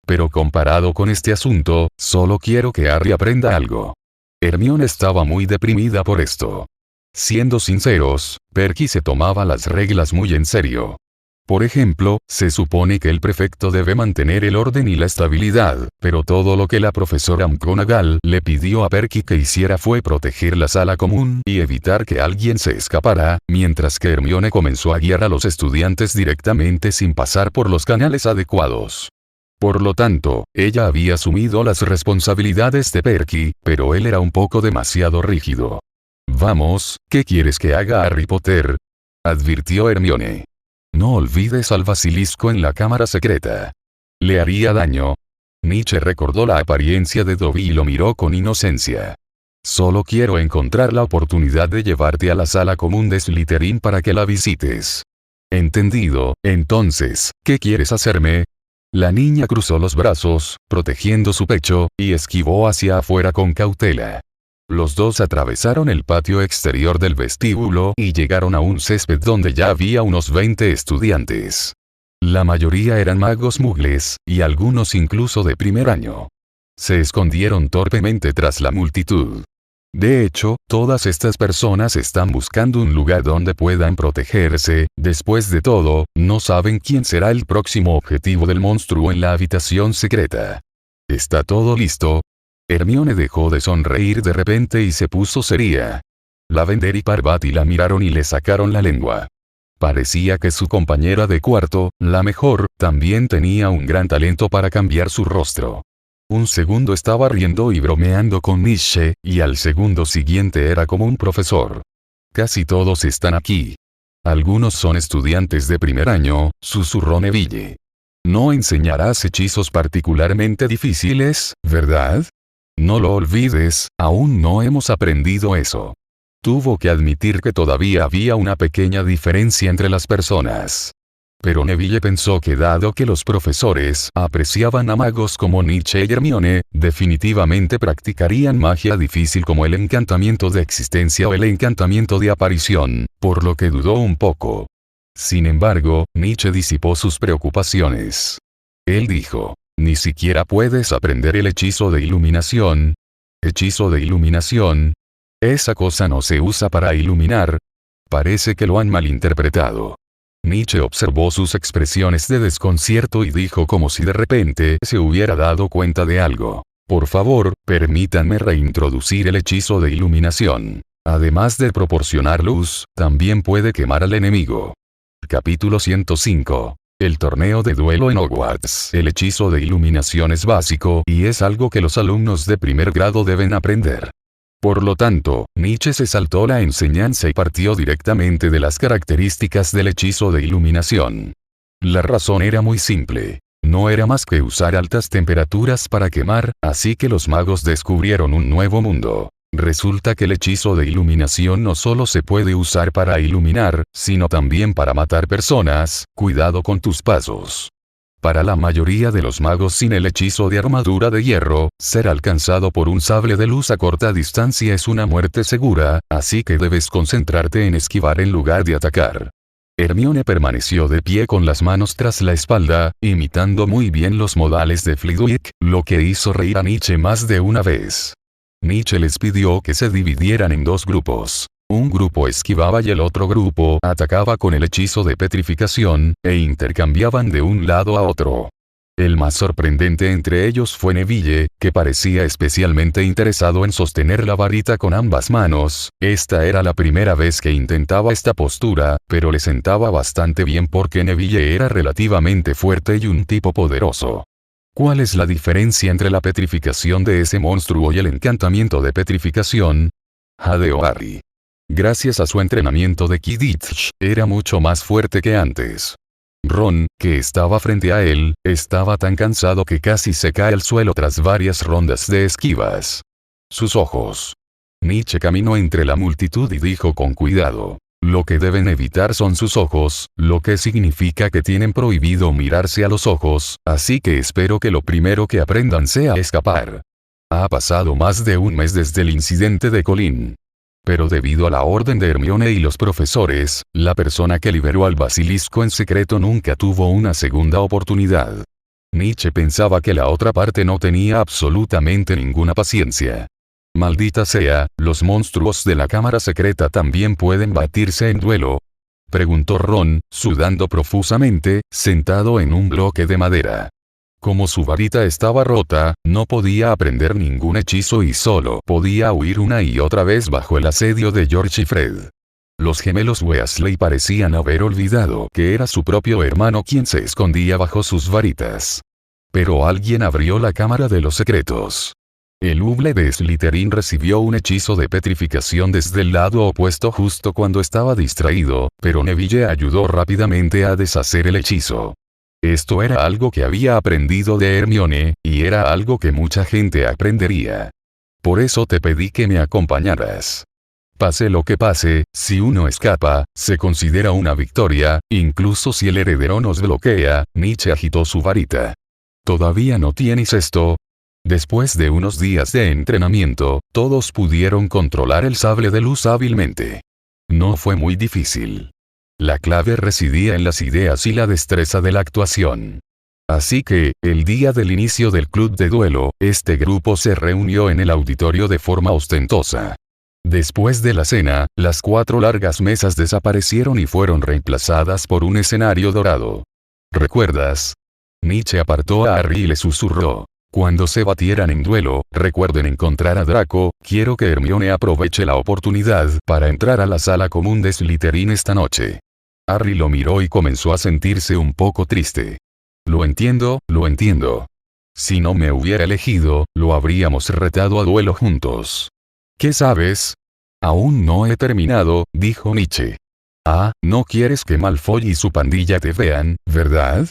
Pero comparado con este asunto, solo quiero que Harry aprenda algo. Hermione estaba muy deprimida por esto. Siendo sinceros, Perky se tomaba las reglas muy en serio. Por ejemplo, se supone que el prefecto debe mantener el orden y la estabilidad, pero todo lo que la profesora McGonagall le pidió a Perky que hiciera fue proteger la sala común y evitar que alguien se escapara, mientras que Hermione comenzó a guiar a los estudiantes directamente sin pasar por los canales adecuados. Por lo tanto, ella había asumido las responsabilidades de Perky, pero él era un poco demasiado rígido. Vamos, ¿qué quieres que haga Harry Potter?, advirtió Hermione. No olvides al basilisco en la cámara secreta. Le haría daño. Nietzsche recordó la apariencia de Dobby y lo miró con inocencia. Solo quiero encontrar la oportunidad de llevarte a la sala común de Slytherin para que la visites. Entendido, entonces, ¿qué quieres hacerme? La niña cruzó los brazos, protegiendo su pecho, y esquivó hacia afuera con cautela. Los dos atravesaron el patio exterior del vestíbulo y llegaron a un césped donde ya había unos 20 estudiantes. La mayoría eran magos mugles, y algunos incluso de primer año. Se escondieron torpemente tras la multitud. De hecho, todas estas personas están buscando un lugar donde puedan protegerse, después de todo, no saben quién será el próximo objetivo del monstruo en la habitación secreta. ¿Está todo listo? Hermione dejó de sonreír de repente y se puso seria. Lavender y Parvati la miraron y le sacaron la lengua. Parecía que su compañera de cuarto, la mejor, también tenía un gran talento para cambiar su rostro. Un segundo estaba riendo y bromeando con Nietzsche, y al segundo siguiente era como un profesor. Casi todos están aquí. Algunos son estudiantes de primer año, susurró Neville. No enseñarás hechizos particularmente difíciles, ¿verdad? No lo olvides, aún no hemos aprendido eso. Tuvo que admitir que todavía había una pequeña diferencia entre las personas. Pero Neville pensó que dado que los profesores apreciaban a magos como Nietzsche y Hermione, definitivamente practicarían magia difícil como el encantamiento de existencia o el encantamiento de aparición, por lo que dudó un poco. Sin embargo, Nietzsche disipó sus preocupaciones. Él dijo: «Ni siquiera puedes aprender el hechizo de iluminación». ¿Hechizo de iluminación? Esa cosa no se usa para iluminar. Parece que lo han malinterpretado. Nietzsche observó sus expresiones de desconcierto y dijo como si de repente se hubiera dado cuenta de algo. Por favor, permítanme reintroducir el hechizo de iluminación. Además de proporcionar luz, también puede quemar al enemigo. Capítulo 105. El torneo de duelo en Hogwarts. El hechizo de iluminación es básico y es algo que los alumnos de primer grado deben aprender. Por lo tanto, Nietzsche se saltó la enseñanza y partió directamente de las características del hechizo de iluminación. La razón era muy simple. No era más que usar altas temperaturas para quemar, así que los magos descubrieron un nuevo mundo. Resulta que el hechizo de iluminación no solo se puede usar para iluminar, sino también para matar personas. Cuidado con tus pasos. Para la mayoría de los magos sin el hechizo de armadura de hierro, ser alcanzado por un sable de luz a corta distancia es una muerte segura, así que debes concentrarte en esquivar en lugar de atacar. Hermione permaneció de pie con las manos tras la espalda, imitando muy bien los modales de Flitwick, lo que hizo reír a Nietzsche más de una vez. Nietzsche les pidió que se dividieran en dos grupos. Un grupo esquivaba y el otro grupo atacaba con el hechizo de petrificación, e intercambiaban de un lado a otro. El más sorprendente entre ellos fue Neville, que parecía especialmente interesado en sostener la varita con ambas manos. Esta era la primera vez que intentaba esta postura, pero le sentaba bastante bien porque Neville era relativamente fuerte y un tipo poderoso. ¿Cuál es la diferencia entre la petrificación de ese monstruo y el encantamiento de petrificación? Jadeó Harry. Gracias a su entrenamiento de Quidditch, era mucho más fuerte que antes. Ron, que estaba frente a él, estaba tan cansado que casi se cae al suelo tras varias rondas de esquivas. Sus ojos. Nietzsche caminó entre la multitud y dijo con cuidado: lo que deben evitar son sus ojos, lo que significa que tienen prohibido mirarse a los ojos, así que espero que lo primero que aprendan sea escapar. Ha pasado más de un mes desde el incidente de Colin. Pero debido a la orden de Hermione y los profesores, la persona que liberó al basilisco en secreto nunca tuvo una segunda oportunidad. Nietzsche pensaba que la otra parte no tenía absolutamente ninguna paciencia. Maldita sea, ¿los monstruos de la cámara secreta también pueden batirse en duelo?, preguntó Ron, sudando profusamente, sentado en un bloque de madera. Como su varita estaba rota, no podía aprender ningún hechizo y solo podía huir una y otra vez bajo el asedio de George y Fred. Los gemelos Weasley parecían haber olvidado que era su propio hermano quien se escondía bajo sus varitas. Pero alguien abrió la cámara de los secretos. El Hoogle de Slytherin recibió un hechizo de petrificación desde el lado opuesto justo cuando estaba distraído, pero Neville ayudó rápidamente a deshacer el hechizo. Esto era algo que había aprendido de Hermione, y era algo que mucha gente aprendería. Por eso te pedí que me acompañaras. Pase lo que pase, si uno escapa, se considera una victoria, incluso si el heredero nos bloquea. Nietzsche agitó su varita. ¿Todavía no tienes esto? Después de unos días de entrenamiento, todos pudieron controlar el sable de luz hábilmente. No fue muy difícil. La clave residía en las ideas y la destreza de la actuación. Así que, el día del inicio del club de duelo, este grupo se reunió en el auditorio de forma ostentosa. Después de la cena, las 4 largas mesas desaparecieron y fueron reemplazadas por un escenario dorado. ¿Recuerdas? Nietzsche apartó a Harry y le susurró: cuando se batieran en duelo, recuerden encontrar a Draco. Quiero que Hermione aproveche la oportunidad para entrar a la sala común de Slytherin esta noche. Harry lo miró y comenzó a sentirse un poco triste. Lo entiendo, lo entiendo. Si no me hubiera elegido, lo habríamos retado a duelo juntos. ¿Qué sabes? Aún no he terminado, dijo Nietzsche. Ah, no quieres que Malfoy y su pandilla te vean, ¿verdad?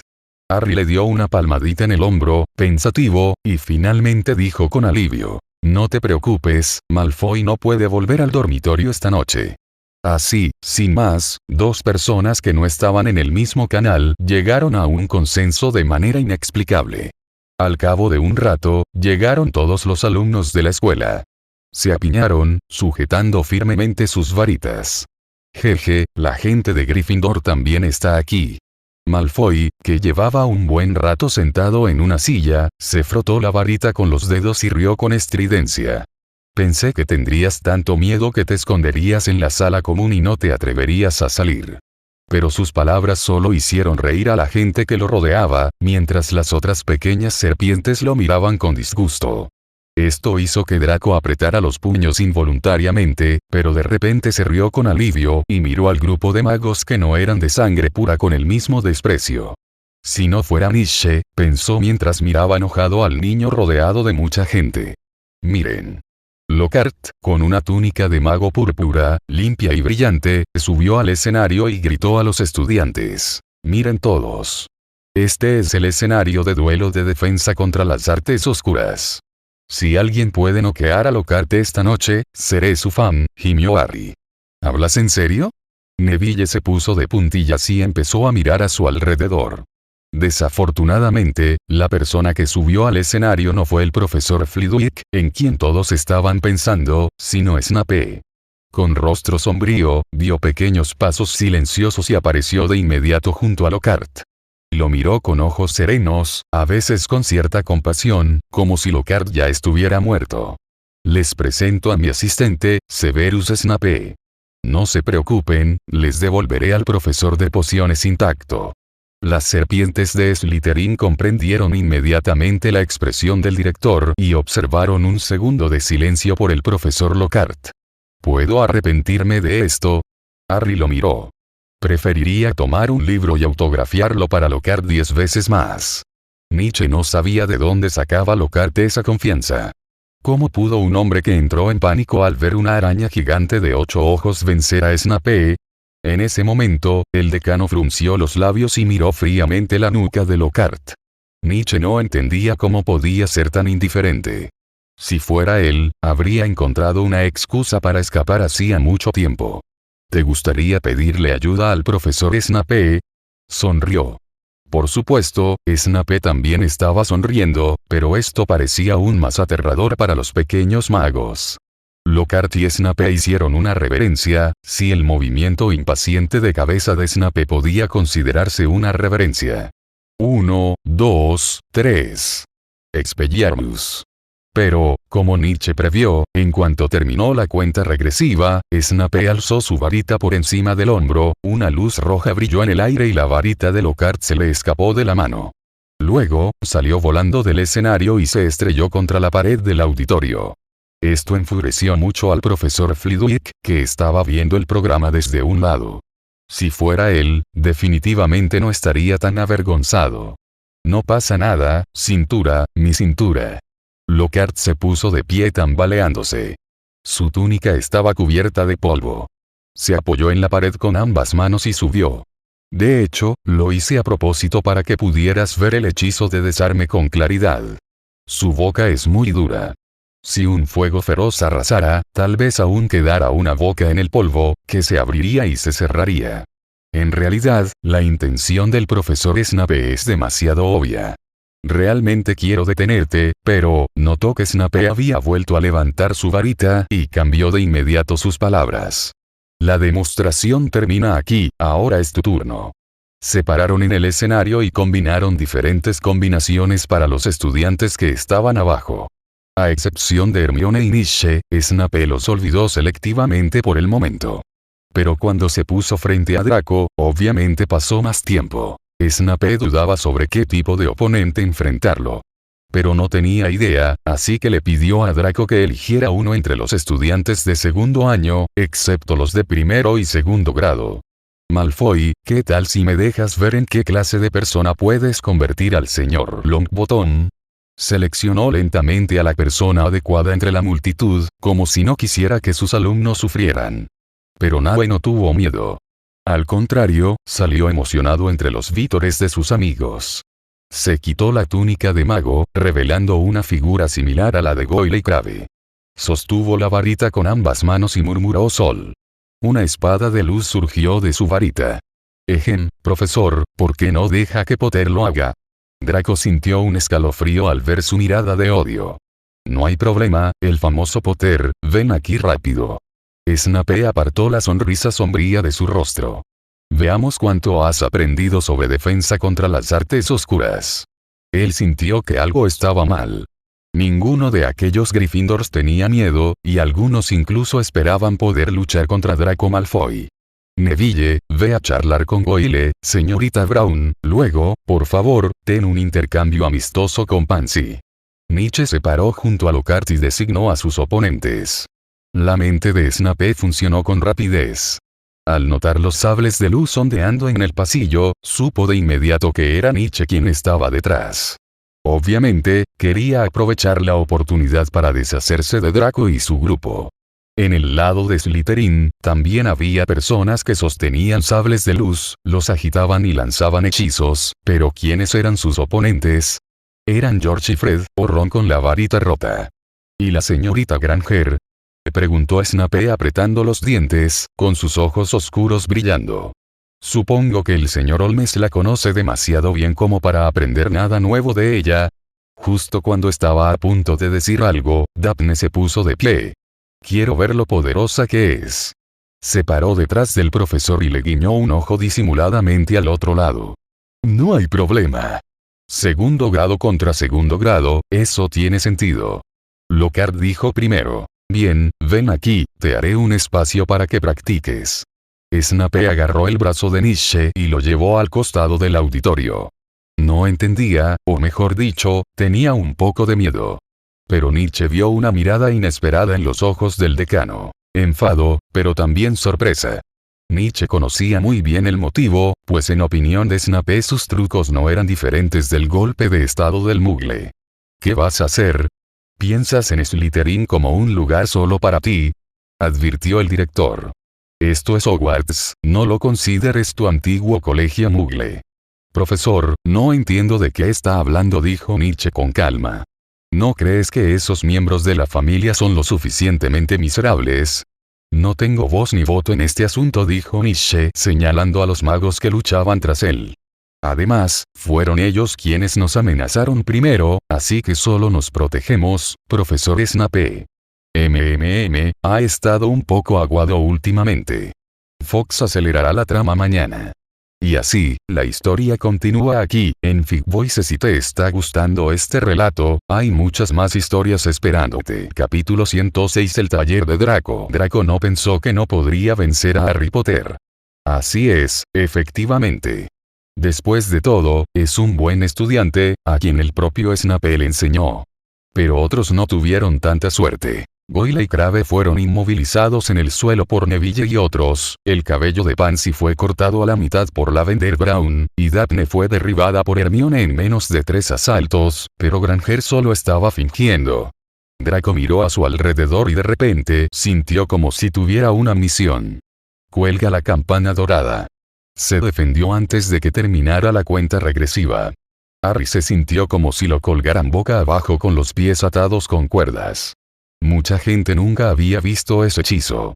Harry le dio una palmadita en el hombro, pensativo, y finalmente dijo con alivio: no te preocupes, Malfoy no puede volver al dormitorio esta noche. Así, sin más, 2 personas que no estaban en el mismo canal llegaron a un consenso de manera inexplicable. Al cabo de un rato, llegaron todos los alumnos de la escuela. Se apiñaron, sujetando firmemente sus varitas. Jeje, la gente de Gryffindor también está aquí. Malfoy, que llevaba un buen rato sentado en una silla, se frotó la varita con los dedos y rió con estridencia. Pensé que tendrías tanto miedo que te esconderías en la sala común y no te atreverías a salir. Pero sus palabras solo hicieron reír a la gente que lo rodeaba, mientras las otras pequeñas serpientes lo miraban con disgusto. Esto hizo que Draco apretara los puños involuntariamente, pero de repente se rió con alivio y miró al grupo de magos que no eran de sangre pura con el mismo desprecio. Si no fuera Nietzsche, pensó mientras miraba enojado al niño rodeado de mucha gente. Miren. Lockhart, con una túnica de mago púrpura, limpia y brillante, subió al escenario y gritó a los estudiantes: miren todos. Este es el escenario de duelo de defensa contra las artes oscuras. Si alguien puede noquear a Lockhart esta noche, seré su fan, gimió Harry. ¿Hablas en serio? Neville se puso de puntillas y empezó a mirar a su alrededor. Desafortunadamente, la persona que subió al escenario no fue el profesor Flitwick, en quien todos estaban pensando, sino Snape. Con rostro sombrío, dio pequeños pasos silenciosos y apareció de inmediato junto a Lockhart. Lo miró con ojos serenos, a veces con cierta compasión, como si Lockhart ya estuviera muerto. Les presento a mi asistente, Severus Snape. No se preocupen, les devolveré al profesor de pociones intacto. Las serpientes de Slytherin comprendieron inmediatamente la expresión del director y observaron un segundo de silencio por el profesor Lockhart. ¿Puedo arrepentirme de esto? Harry lo miró. Preferiría tomar un libro y autografiarlo para Lockhart 10 veces más. Nietzsche no sabía de dónde sacaba Lockhart esa confianza. ¿Cómo pudo un hombre que entró en pánico al ver una araña gigante de 8 ojos vencer a Snape? En ese momento, el decano frunció los labios y miró fríamente la nuca de Lockhart. Nietzsche no entendía cómo podía ser tan indiferente. Si fuera él, habría encontrado una excusa para escapar hacía mucho tiempo. ¿Te gustaría pedirle ayuda al profesor Snape? Sonrió. Por supuesto, Snape también estaba sonriendo, pero esto parecía aún más aterrador para los pequeños magos. Lockhart y Snape hicieron una reverencia, si el movimiento impaciente de cabeza de Snape podía considerarse una reverencia. 1, 2, 3. Expelliarmus. Pero, como Nietzsche previó, en cuanto terminó la cuenta regresiva, Snape alzó su varita por encima del hombro, una luz roja brilló en el aire y la varita de Lockhart se le escapó de la mano. Luego, salió volando del escenario y se estrelló contra la pared del auditorio. Esto enfureció mucho al profesor Flitwick, que estaba viendo el programa desde un lado. Si fuera él, definitivamente no estaría tan avergonzado. No pasa nada, cintura, mi cintura. Lockhart se puso de pie tambaleándose. Su túnica estaba cubierta de polvo. Se apoyó en la pared con ambas manos y subió. De hecho, lo hice a propósito para que pudieras ver el hechizo de desarme con claridad. Su boca es muy dura. Si un fuego feroz arrasara, tal vez aún quedara una boca en el polvo, que se abriría y se cerraría. En realidad, la intención del profesor Snape es demasiado obvia. Realmente quiero detenerte, pero, notó que Snape había vuelto a levantar su varita y cambió de inmediato sus palabras. La demostración termina aquí, ahora es tu turno. Se pararon en el escenario y combinaron diferentes combinaciones para los estudiantes que estaban abajo. A excepción de Hermione y Nietzsche, Snape los olvidó selectivamente por el momento. Pero cuando se puso frente a Draco, obviamente pasó más tiempo. Snape dudaba sobre qué tipo de oponente enfrentarlo. Pero no tenía idea, así que le pidió a Draco que eligiera uno entre los estudiantes de segundo año, excepto los de primero y segundo grado. Malfoy, ¿qué tal si me dejas ver en qué clase de persona puedes convertir al señor Longbottom? Seleccionó lentamente a la persona adecuada entre la multitud, como si no quisiera que sus alumnos sufrieran. Pero Nague no tuvo miedo. Al contrario, salió emocionado entre los vítores de sus amigos. Se quitó la túnica de mago, revelando una figura similar a la de Goyle y Crabbe. Sostuvo la varita con ambas manos y murmuró Sol. Una espada de luz surgió de su varita. Profesor, ¿por qué no deja que Potter lo haga? Draco sintió un escalofrío al ver su mirada de odio. No hay problema, el famoso Potter, ven aquí rápido. Snape apartó la sonrisa sombría de su rostro. Veamos cuánto has aprendido sobre defensa contra las artes oscuras. Él sintió que algo estaba mal. Ninguno de aquellos Gryffindors tenía miedo, y algunos incluso esperaban poder luchar contra Draco Malfoy. Neville, ve a charlar con Goyle, señorita Brown, luego, por favor, ten un intercambio amistoso con Pansy. Nietzsche se paró junto a Lockhart y designó a sus oponentes. La mente de Snape funcionó con rapidez. Al notar los sables de luz ondeando en el pasillo, supo de inmediato que era Nietzsche quien estaba detrás. Obviamente, quería aprovechar la oportunidad para deshacerse de Draco y su grupo. En el lado de Slytherin, también había personas que sostenían sables de luz, los agitaban y lanzaban hechizos, pero ¿quiénes eran sus oponentes? Eran George y Fred, o Ron con la varita rota. ¿Y la señorita Granger? Preguntó Snape apretando los dientes, con sus ojos oscuros brillando. Supongo que el señor Holmes la conoce demasiado bien como para aprender nada nuevo de ella. Justo cuando estaba a punto de decir algo, Daphne se puso de pie. Quiero ver lo poderosa que es. Se paró detrás del profesor y le guiñó un ojo disimuladamente al otro lado. No hay problema. Segundo grado contra segundo grado, eso tiene sentido. Lockhart dijo primero. Bien, ven aquí, te haré un espacio para que practiques. Snape agarró el brazo de Nietzsche y lo llevó al costado del auditorio. No entendía, o mejor dicho, tenía un poco de miedo. Pero Nietzsche vio una mirada inesperada en los ojos del decano. Enfado, pero también sorpresa. Nietzsche conocía muy bien el motivo, pues en opinión de Snape sus trucos no eran diferentes del golpe de estado del Mugle. ¿Qué vas a hacer? ¿Piensas en Slytherin como un lugar solo para ti? Advirtió el director. Esto es Hogwarts, no lo consideres tu antiguo colegio Mugle. Profesor, no entiendo de qué está hablando, dijo Nietzsche con calma. ¿No crees que esos miembros de la familia son lo suficientemente miserables? No tengo voz ni voto en este asunto, dijo Nietzsche, señalando a los magos que luchaban tras él. Además, fueron ellos quienes nos amenazaron primero, así que solo nos protegemos, profesor Snape. Ha estado un poco aguado últimamente. Fox acelerará la trama mañana. Y así, la historia continúa aquí, en Fig Voice. Si te está gustando este relato, hay muchas más historias esperándote. Capítulo 106. El taller de Draco. Draco no pensó que no podría vencer a Harry Potter. Así es, efectivamente. Después de todo, es un buen estudiante, a quien el propio Snape le enseñó. Pero otros no tuvieron tanta suerte. Goyle y Crabbe fueron inmovilizados en el suelo por Neville y otros, el cabello de Pansy fue cortado a la mitad por Lavender Brown, y Daphne fue derribada por Hermione en menos de 3 asaltos, pero Granger solo estaba fingiendo. Draco miró a su alrededor y de repente sintió como si tuviera una misión. Cuelga la campana dorada. Se defendió antes de que terminara la cuenta regresiva. Harry se sintió como si lo colgaran boca abajo con los pies atados con cuerdas. Mucha gente nunca había visto ese hechizo.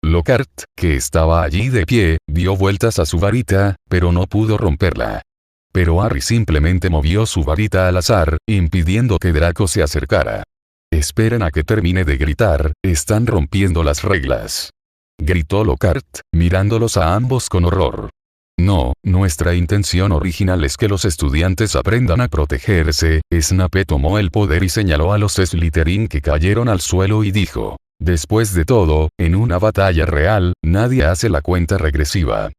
Lockhart, que estaba allí de pie, dio vueltas a su varita, pero no pudo romperla. Pero Harry simplemente movió su varita al azar, impidiendo que Draco se acercara. Esperen a que termine de gritar, están rompiendo las reglas. Gritó Lockhart, mirándolos a ambos con horror. No, nuestra intención original es que los estudiantes aprendan a protegerse. Snape tomó el poder y señaló a los Slytherin que cayeron al suelo y dijo, después de todo, en una batalla real, nadie hace la cuenta regresiva.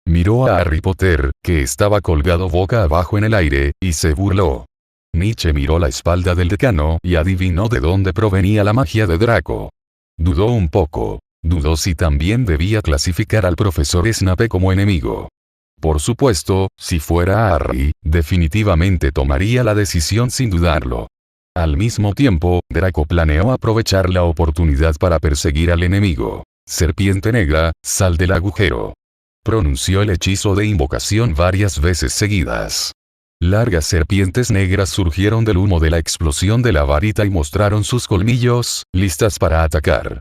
Miró a Harry Potter, que estaba colgado boca abajo en el aire, y se burló. Nietzsche miró la espalda del decano y adivinó de dónde provenía la magia de Draco. Dudó un poco. Dudó si también debía clasificar al profesor Snape como enemigo. Por supuesto, si fuera Harry, definitivamente tomaría la decisión sin dudarlo. Al mismo tiempo, Draco planeó aprovechar la oportunidad para perseguir al enemigo. Serpiente negra, sal del agujero. Pronunció el hechizo de invocación varias veces seguidas. Largas serpientes negras surgieron del humo de la explosión de la varita y mostraron sus colmillos, listas para atacar.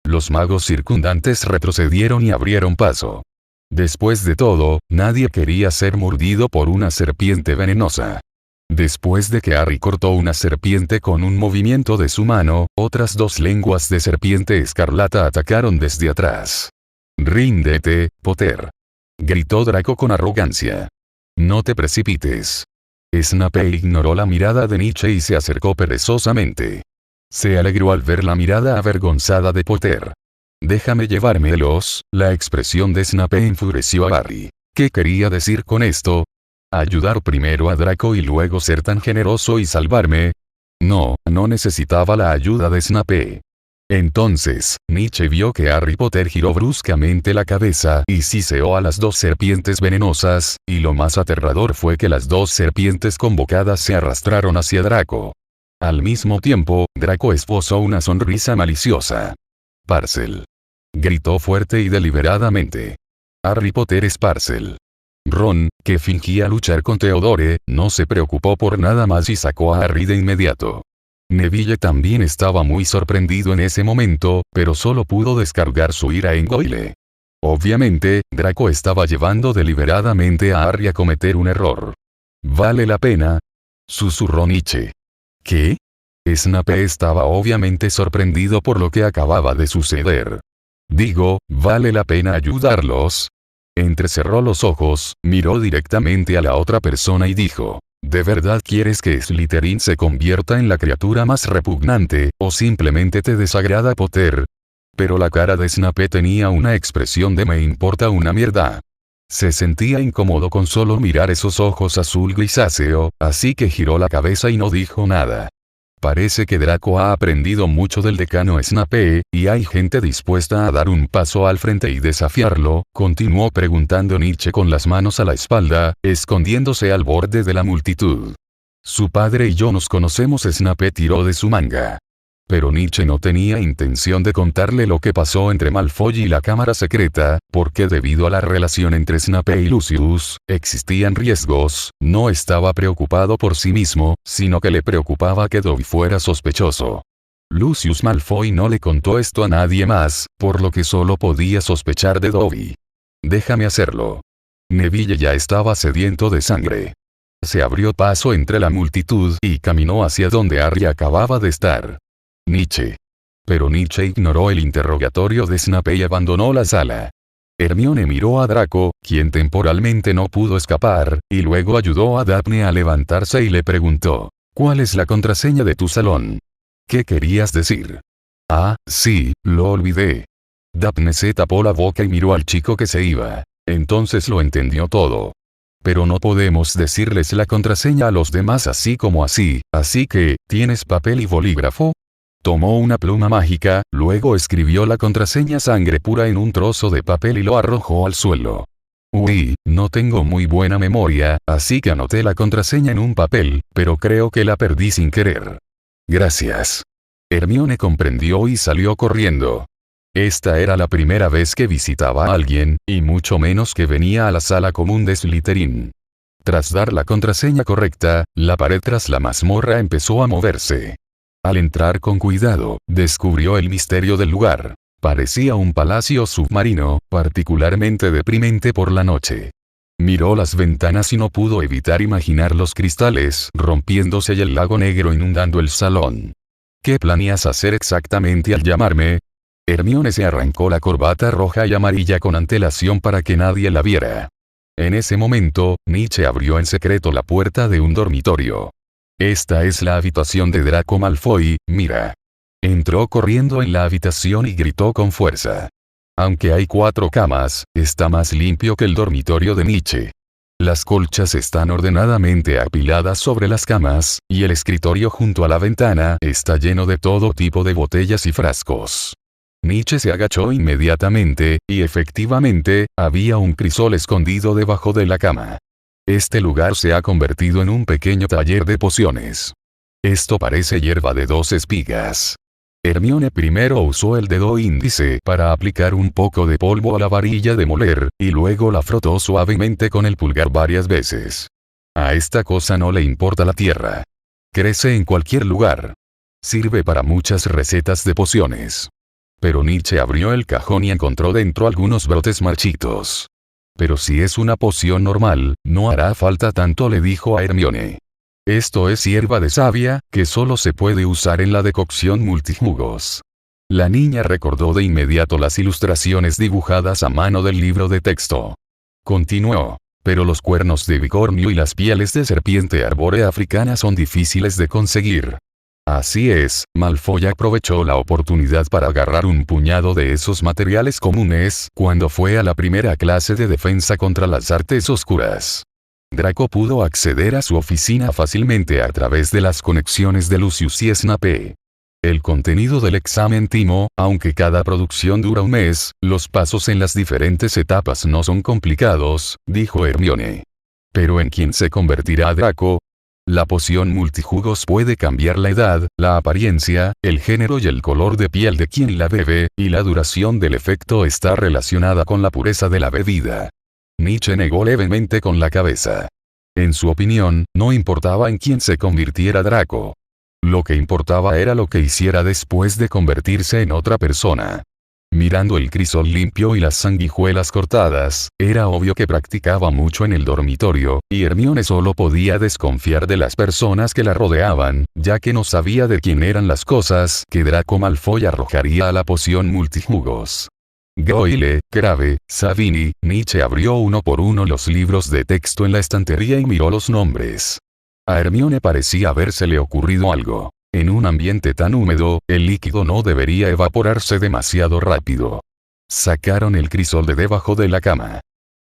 Los magos circundantes retrocedieron y abrieron paso. Después de todo, nadie quería ser mordido por una serpiente venenosa. Después de que Harry cortó una serpiente con un movimiento de su mano, otras 2 lenguas de serpiente escarlata atacaron desde atrás. «Ríndete, Potter», gritó Draco con arrogancia. «No te precipites». Snape ignoró la mirada de Nietzsche y se acercó perezosamente. Se alegró al ver la mirada avergonzada de Potter. «Déjame llevármelos», la expresión de Snape enfureció a Harry. ¿Qué quería decir con esto? ¿Ayudar primero a Draco y luego ser tan generoso y salvarme? No, no necesitaba la ayuda de Snape. Entonces, Nietzsche vio que Harry Potter giró bruscamente la cabeza y siseó a las 2 serpientes venenosas, y lo más aterrador fue que las 2 serpientes convocadas se arrastraron hacia Draco. Al mismo tiempo, Draco esbozó una sonrisa maliciosa. «Parcel», gritó fuerte y deliberadamente. «Harry Potter es Parcel». Ron, que fingía luchar con Theodore, no se preocupó por nada más y sacó a Harry de inmediato. Neville también estaba muy sorprendido en ese momento, pero solo pudo descargar su ira en Goyle. Obviamente, Draco estaba llevando deliberadamente a Harry a cometer un error. «¿Vale la pena?», susurró Nietzsche. «¿Qué?». Snape estaba obviamente sorprendido por lo que acababa de suceder. «Digo, ¿vale la pena ayudarlos?». Entrecerró los ojos, miró directamente a la otra persona y dijo, ¿De verdad quieres que Slytherin se convierta en la criatura más repugnante, o simplemente te desagrada Potter? Pero la cara de Snape tenía una expresión de me importa una mierda. Se sentía incómodo con solo mirar esos ojos azul grisáceo, así que giró la cabeza y no dijo nada. Parece que Draco ha aprendido mucho del decano Snape, y hay gente dispuesta a dar un paso al frente y desafiarlo, continuó preguntando Nietzsche con las manos a la espalda, escondiéndose al borde de la multitud. Su padre y yo nos conocemos. Snape tiró de su manga. Pero Nietzsche no tenía intención de contarle lo que pasó entre Malfoy y la cámara secreta, porque debido a la relación entre Snape y Lucius, existían riesgos. No estaba preocupado por sí mismo, sino que le preocupaba que Dobby fuera sospechoso. Lucius Malfoy no le contó esto a nadie más, por lo que solo podía sospechar de Dobby. Déjame hacerlo. Neville ya estaba sediento de sangre. Se abrió paso entre la multitud y caminó hacia donde Harry acababa de estar. Nietzsche. Pero Nietzsche ignoró el interrogatorio de Snape y abandonó la sala. Hermione miró a Draco, quien temporalmente no pudo escapar, y luego ayudó a Daphne a levantarse y le preguntó, ¿cuál es la contraseña de tu salón? ¿Qué querías decir? Ah, sí, lo olvidé. Daphne se tapó la boca y miró al chico que se iba. Entonces lo entendió todo. Pero no podemos decirles la contraseña a los demás así como así que, ¿tienes papel y bolígrafo? Tomó una pluma mágica, luego escribió la contraseña sangre pura en un trozo de papel y lo arrojó al suelo. Uy, no tengo muy buena memoria, así que anoté la contraseña en un papel, pero creo que la perdí sin querer. Gracias. Hermione comprendió y salió corriendo. Esta era la primera vez que visitaba a alguien, y mucho menos que venía a la sala común de Slytherin. Tras dar la contraseña correcta, la pared tras la mazmorra empezó a moverse. Al entrar con cuidado, descubrió el misterio del lugar. Parecía un palacio submarino, particularmente deprimente por la noche. Miró las ventanas y no pudo evitar imaginar los cristales rompiéndose y el lago negro inundando el salón. ¿Qué planeas hacer exactamente al llamarme? Hermione se arrancó la corbata roja y amarilla con antelación para que nadie la viera. En ese momento, Nietzsche abrió en secreto la puerta de un dormitorio. Esta es la habitación de Draco Malfoy, mira. Entró corriendo en la habitación y gritó con fuerza. Aunque hay 4 camas, está más limpio que el dormitorio de Nietzsche. Las colchas están ordenadamente apiladas sobre las camas, y el escritorio junto a la ventana está lleno de todo tipo de botellas y frascos. Nietzsche se agachó inmediatamente, y efectivamente, había un crisol escondido debajo de la cama. Este lugar se ha convertido en un pequeño taller de pociones. Esto parece hierba de 2 espigas. Hermione primero usó el dedo índice para aplicar un poco de polvo a la varilla de moler, y luego la frotó suavemente con el pulgar varias veces. A esta cosa no le importa la tierra. Crece en cualquier lugar. Sirve para muchas recetas de pociones. Pero Nietzsche abrió el cajón y encontró dentro algunos brotes marchitos. Pero si es una poción normal, no hará falta tanto, le dijo a Hermione. Esto es hierba de savia, que solo se puede usar en la decocción multijugos. La niña recordó de inmediato las ilustraciones dibujadas a mano del libro de texto. Continuó. Pero los cuernos de bicornio y las pieles de serpiente arbórea africana son difíciles de conseguir. Así es, Malfoy aprovechó la oportunidad para agarrar un puñado de esos materiales comunes cuando fue a la primera clase de defensa contra las artes oscuras. Draco pudo acceder a su oficina fácilmente a través de las conexiones de Lucius y Snape. El contenido del examen Timo, aunque cada producción dura un mes, los pasos en las diferentes etapas no son complicados, dijo Hermione. Pero ¿en quién se convertirá Draco? La poción multijugos puede cambiar la edad, la apariencia, el género y el color de piel de quien la bebe, y la duración del efecto está relacionada con la pureza de la bebida. Nietzsche negó levemente con la cabeza. En su opinión, no importaba en quién se convirtiera Draco. Lo que importaba era lo que hiciera después de convertirse en otra persona. Mirando el crisol limpio y las sanguijuelas cortadas, era obvio que practicaba mucho en el dormitorio, y Hermione solo podía desconfiar de las personas que la rodeaban, ya que no sabía de quién eran las cosas que Draco Malfoy arrojaría a la poción multijugos. Goyle, Crabbe, Savini, Nietzsche abrió uno por uno los libros de texto en la estantería y miró los nombres. A Hermione parecía habérsele ocurrido algo. En un ambiente tan húmedo, el líquido no debería evaporarse demasiado rápido. Sacaron el crisol de debajo de la cama.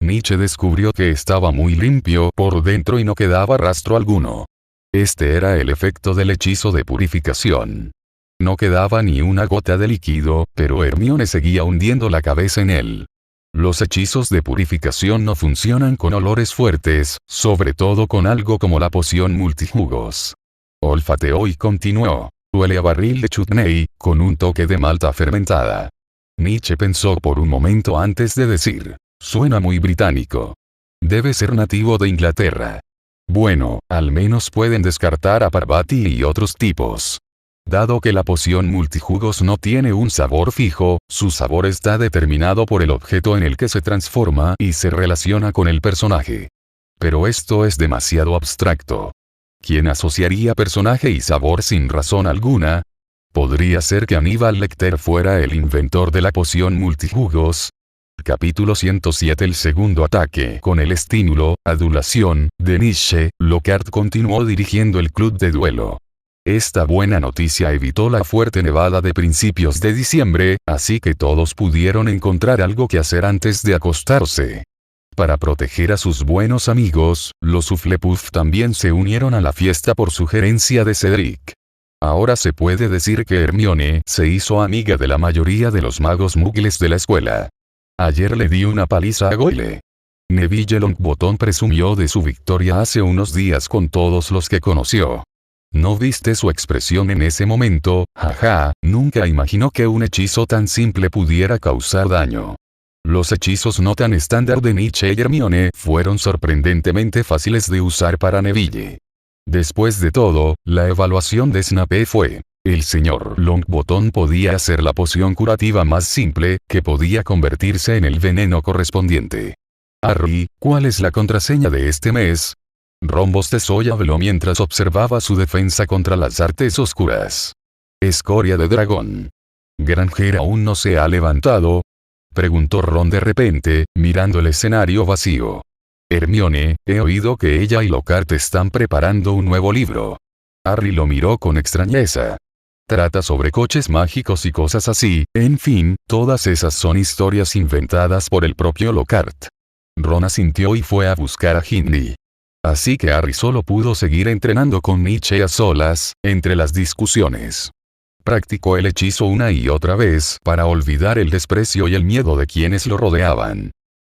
Nietzsche descubrió que estaba muy limpio por dentro y no quedaba rastro alguno. Este era el efecto del hechizo de purificación. No quedaba ni una gota de líquido, pero Hermione seguía hundiendo la cabeza en él. Los hechizos de purificación no funcionan con olores fuertes, sobre todo con algo como la poción multijugos. Olfateó y continuó. Huele a barril de chutney, con un toque de malta fermentada. Nietzsche pensó por un momento antes de decir. Suena muy británico. Debe ser nativo de Inglaterra. Bueno, al menos pueden descartar a Parvati y otros tipos. Dado que la poción multijugos no tiene un sabor fijo, su sabor está determinado por el objeto en el que se transforma y se relaciona con el personaje. Pero esto es demasiado abstracto. ¿Quién asociaría personaje y sabor sin razón alguna? ¿Podría ser que Aníbal Lecter fuera el inventor de la poción multijugos? Capítulo 107. El segundo ataque. Con el estímulo, adulación, de Nietzsche, Lockhart continuó dirigiendo el club de duelo. Esta buena noticia evitó la fuerte nevada de principios de diciembre, así que todos pudieron encontrar algo que hacer antes de acostarse. Para proteger a sus buenos amigos, los Hufflepuff también se unieron a la fiesta por sugerencia de Cedric. Ahora se puede decir que Hermione se hizo amiga de la mayoría de los magos muggles de la escuela. Ayer le di una paliza a Goyle. Neville Longbottom presumió de su victoria hace unos días con todos los que conoció. ¿No viste su expresión en ese momento? Jaja, nunca imaginó que un hechizo tan simple pudiera causar daño. Los hechizos no tan estándar de Nietzsche y Hermione fueron sorprendentemente fáciles de usar para Neville. Después de todo, la evaluación de Snape fue. El señor Longbottom podía hacer la poción curativa más simple, que podía convertirse en el veneno correspondiente. Harry, ¿cuál es la contraseña de este mes? Ron bostezó y habló mientras observaba su defensa contra las artes oscuras. Escoria de dragón. ¿Granger aún no se ha levantado? Preguntó Ron de repente, mirando el escenario vacío. Hermione, he oído que ella y Lockhart están preparando un nuevo libro. Harry lo miró con extrañeza. Trata sobre coches mágicos y cosas así, en fin, todas esas son historias inventadas por el propio Lockhart. Ron asintió y fue a buscar a Ginny. Así que Harry solo pudo seguir entrenando con Nietzsche a solas, entre las discusiones. Practicó el hechizo una y otra vez para olvidar el desprecio y el miedo de quienes lo rodeaban.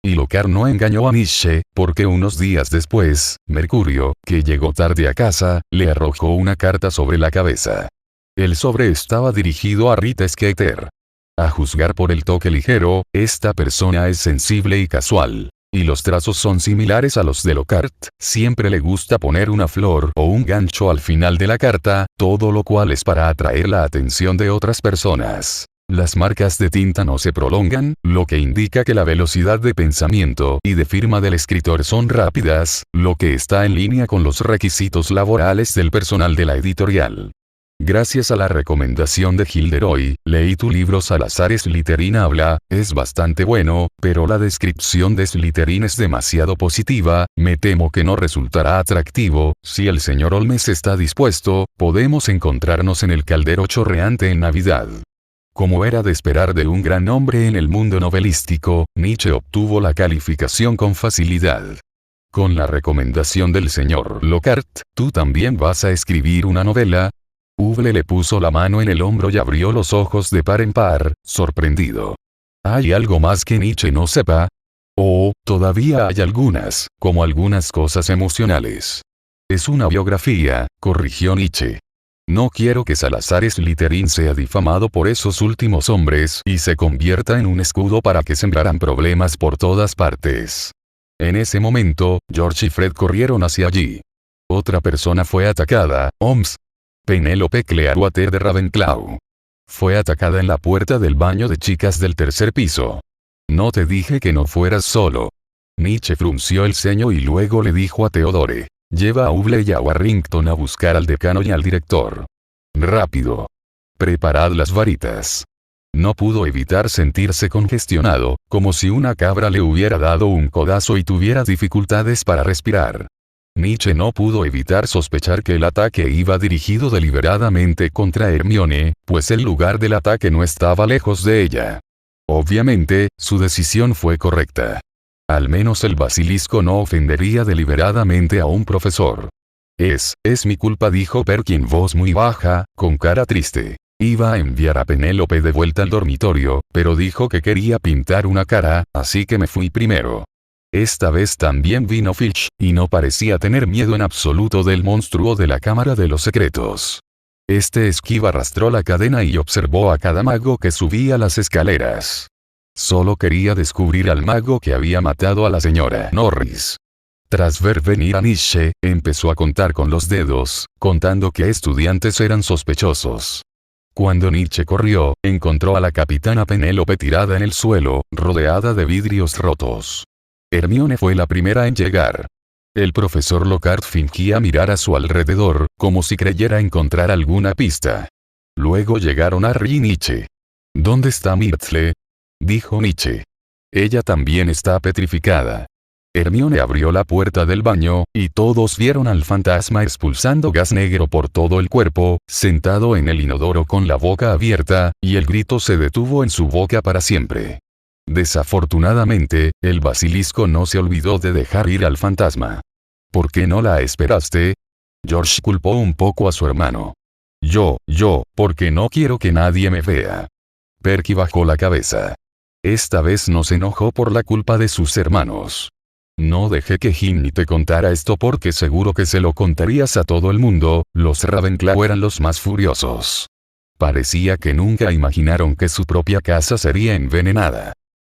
Y Lockhart no engañó a Nietzsche, porque unos días después, Mercurio, que llegó tarde a casa, le arrojó una carta sobre la cabeza. El sobre estaba dirigido a Rita Skeeter. A juzgar por el toque ligero, esta persona es sensible y casual. Y los trazos son similares a los de Lockhart, siempre le gusta poner una flor o un gancho al final de la carta, todo lo cual es para atraer la atención de otras personas. Las marcas de tinta no se prolongan, lo que indica que la velocidad de pensamiento y de firma del escritor son rápidas, lo que está en línea con los requisitos laborales del personal de la editorial. Gracias a la recomendación de Gilderoy, leí tu libro Salazar Slytherin habla, es bastante bueno, pero la descripción de Slytherin es demasiado positiva, me temo que no resultará atractivo, si el señor Holmes está dispuesto, podemos encontrarnos en el caldero chorreante en Navidad. Como era de esperar de un gran hombre en el mundo novelístico, Nietzsche obtuvo la calificación con facilidad. Con la recomendación del señor Lockhart, ¿tú también vas a escribir una novela? Uble le puso la mano en el hombro y abrió los ojos de par en par, sorprendido. ¿Hay algo más que Nietzsche no sepa? Oh, todavía hay algunas, como algunas cosas emocionales. Es una biografía, corrigió Nietzsche. No quiero que Salazar Slytherin sea difamado por esos últimos hombres y se convierta en un escudo para que sembraran problemas por todas partes. En ese momento, George y Fred corrieron hacia allí. Otra persona fue atacada, Holmes. Penélope Clearwater de Ravenclaw. Fue atacada en la puerta del baño de chicas del tercer piso. No te dije que no fueras solo. Nietzsche frunció el ceño y luego le dijo a Theodore. Lleva a Uble y a Warrington a buscar al decano y al director. Rápido. Preparad las varitas. No pudo evitar sentirse congestionado, como si una cabra le hubiera dado un codazo y tuviera dificultades para respirar. Nietzsche no pudo evitar sospechar que el ataque iba dirigido deliberadamente contra Hermione, pues el lugar del ataque no estaba lejos de ella. Obviamente, su decisión fue correcta. Al menos el basilisco no ofendería deliberadamente a un profesor. Es mi culpa, dijo Perky en voz muy baja, con cara triste. Iba a enviar a Penélope de vuelta al dormitorio, pero dijo que quería pintar una cara, así que me fui primero. Esta vez también vino Filch, y no parecía tener miedo en absoluto del monstruo de la Cámara de los Secretos. Este esquiva arrastró la cadena y observó a cada mago que subía las escaleras. Solo quería descubrir al mago que había matado a la señora Norris. Tras ver venir a Nietzsche, empezó a contar con los dedos, contando qué estudiantes eran sospechosos. Cuando Nietzsche corrió, encontró a la capitana Penélope tirada en el suelo, rodeada de vidrios rotos. Hermione fue la primera en llegar. El profesor Lockhart fingía mirar a su alrededor, como si creyera encontrar alguna pista. Luego llegaron Harry y Nietzsche. ¿Dónde está Myrtle?, dijo Nietzsche. Ella también está petrificada. Hermione abrió la puerta del baño, y todos vieron al fantasma expulsando gas negro por todo el cuerpo, sentado en el inodoro con la boca abierta, y el grito se detuvo en su boca para siempre. Desafortunadamente, el basilisco no se olvidó de dejar ir al fantasma. ¿Por qué no la esperaste? George culpó un poco a su hermano. Porque no quiero que nadie me vea. Perky bajó la cabeza. Esta vez no se enojó por la culpa de sus hermanos. No dejé que Ginny te contara esto porque seguro que se lo contarías a todo el mundo. Los Ravenclaw eran los más furiosos. Parecía que nunca imaginaron que su propia casa sería envenenada.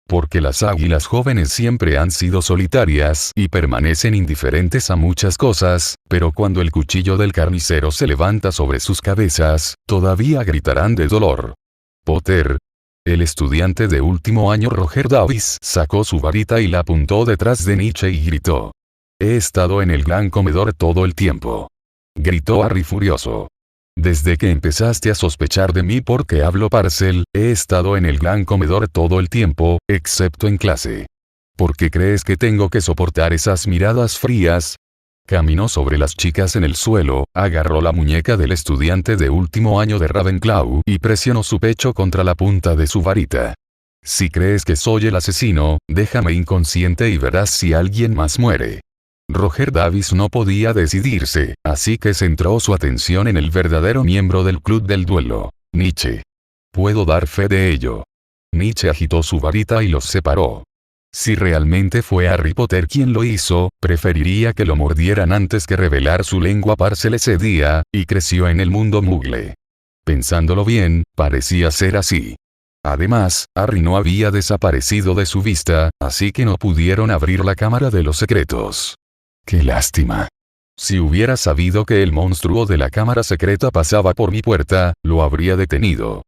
Porque las águilas jóvenes siempre han sido solitarias y permanecen indiferentes a muchas cosas, pero cuando el cuchillo del carnicero se levanta sobre sus cabezas, todavía gritarán de dolor. Potter. El estudiante de último año Roger Davis sacó su varita y la apuntó detrás de Nietzsche y gritó. He estado en el gran comedor todo el tiempo. Gritó Harry furioso. Desde que empezaste a sospechar de mí porque hablo Parcel, he estado en el gran comedor todo el tiempo, excepto en clase. ¿Por qué crees que tengo que soportar esas miradas frías? Caminó sobre las chicas en el suelo, agarró la muñeca del estudiante de último año de Ravenclaw y presionó su pecho contra la punta de su varita. Si crees que soy el asesino, déjame inconsciente y verás si alguien más muere. Roger Davis no podía decidirse, así que centró su atención en el verdadero miembro del club del duelo, Nietzsche. Puedo dar fe de ello. Nietzsche agitó su varita y los separó. Si realmente fue Harry Potter quien lo hizo, preferiría que lo mordieran antes que revelar su lengua Parcel ese día, y creció en el mundo Muggle. Pensándolo bien, parecía ser así. Además, Harry no había desaparecido de su vista, así que no pudieron abrir la cámara de los secretos. ¡Qué lástima! Si hubiera sabido que el monstruo de la cámara secreta pasaba por mi puerta, lo habría detenido.